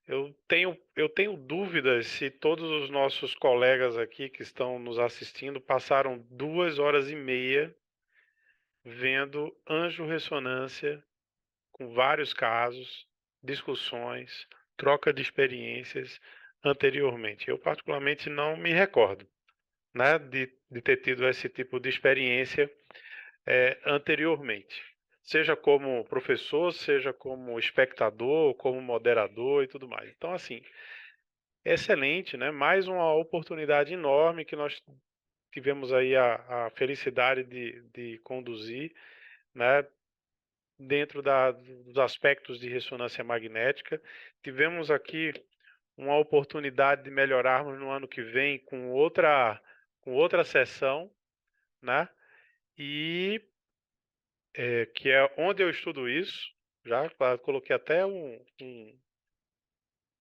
Eu tenho dúvidas se todos os nossos colegas aqui que estão nos assistindo passaram 2 horas e meia vendo angiorressonância com vários casos, discussões, troca de experiências anteriormente. Eu particularmente não me recordo, né, de ter tido esse tipo de experiência anteriormente. Seja como professor, seja como espectador, como moderador e tudo mais. Então, assim, excelente, né? Mais uma oportunidade enorme que nós tivemos aí a felicidade de conduzir, né? Dentro dos aspectos de ressonância magnética. Tivemos aqui uma oportunidade de melhorarmos no ano que vem com outra sessão, né? E que é onde eu estudo isso. Já coloquei até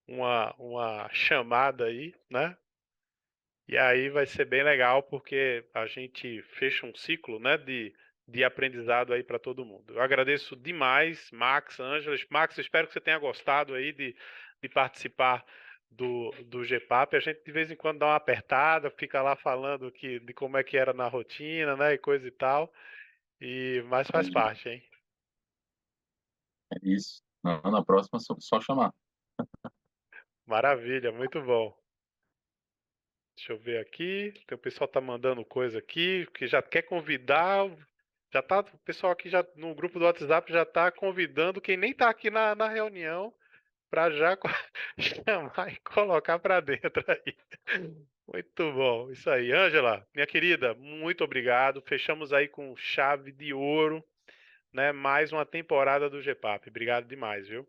uma chamada aí, né? E aí vai ser bem legal porque a gente fecha um ciclo, né, de aprendizado aí para todo mundo. Eu agradeço demais, Max, Ângela. Max, espero que você tenha gostado aí de participar do GPAP. A gente de vez em quando dá uma apertada, fica lá falando de como é que era na rotina, né, e coisa e tal. Mas faz Imagina. parte, hein? É isso. Na próxima, só chamar. Maravilha, muito bom. Deixa eu ver aqui. O pessoal tá mandando coisa aqui, que já quer convidar. Já tá, o pessoal aqui já no grupo do WhatsApp já tá convidando quem nem tá aqui na reunião para já chamar e colocar para dentro aí. Muito bom, isso aí. Ângela, minha querida, muito obrigado. Fechamos aí com chave de ouro, né? Mais uma temporada do GPAP. Obrigado demais, viu?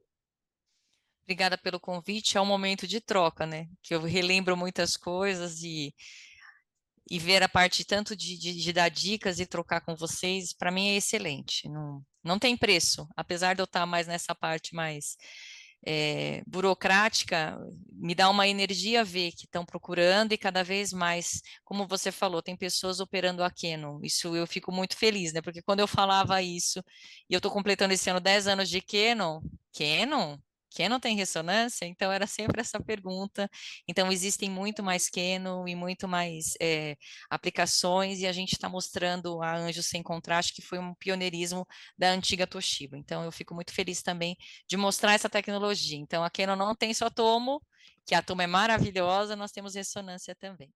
Obrigada pelo convite. É um momento de troca, né? Que eu relembro muitas coisas e ver a parte tanto de dar dicas e trocar com vocês, para mim é excelente. Não tem preço, apesar de eu estar mais nessa parte mais burocrática, me dá uma energia ver que estão procurando e cada vez mais, como você falou, tem pessoas operando a Canon. Isso eu fico muito feliz, né? Porque quando eu falava isso, e eu estou completando esse ano 10 anos de Canon, Canon? Canon tem ressonância? Então era sempre essa pergunta. Então existem muito mais Canon e muito mais aplicações, e a gente está mostrando a Anjo Sem Contraste, que foi um pioneirismo da antiga Toshiba. Então eu fico muito feliz também de mostrar essa tecnologia. Então, a Canon não tem só tomo, que a tomo é maravilhosa, nós temos ressonância também.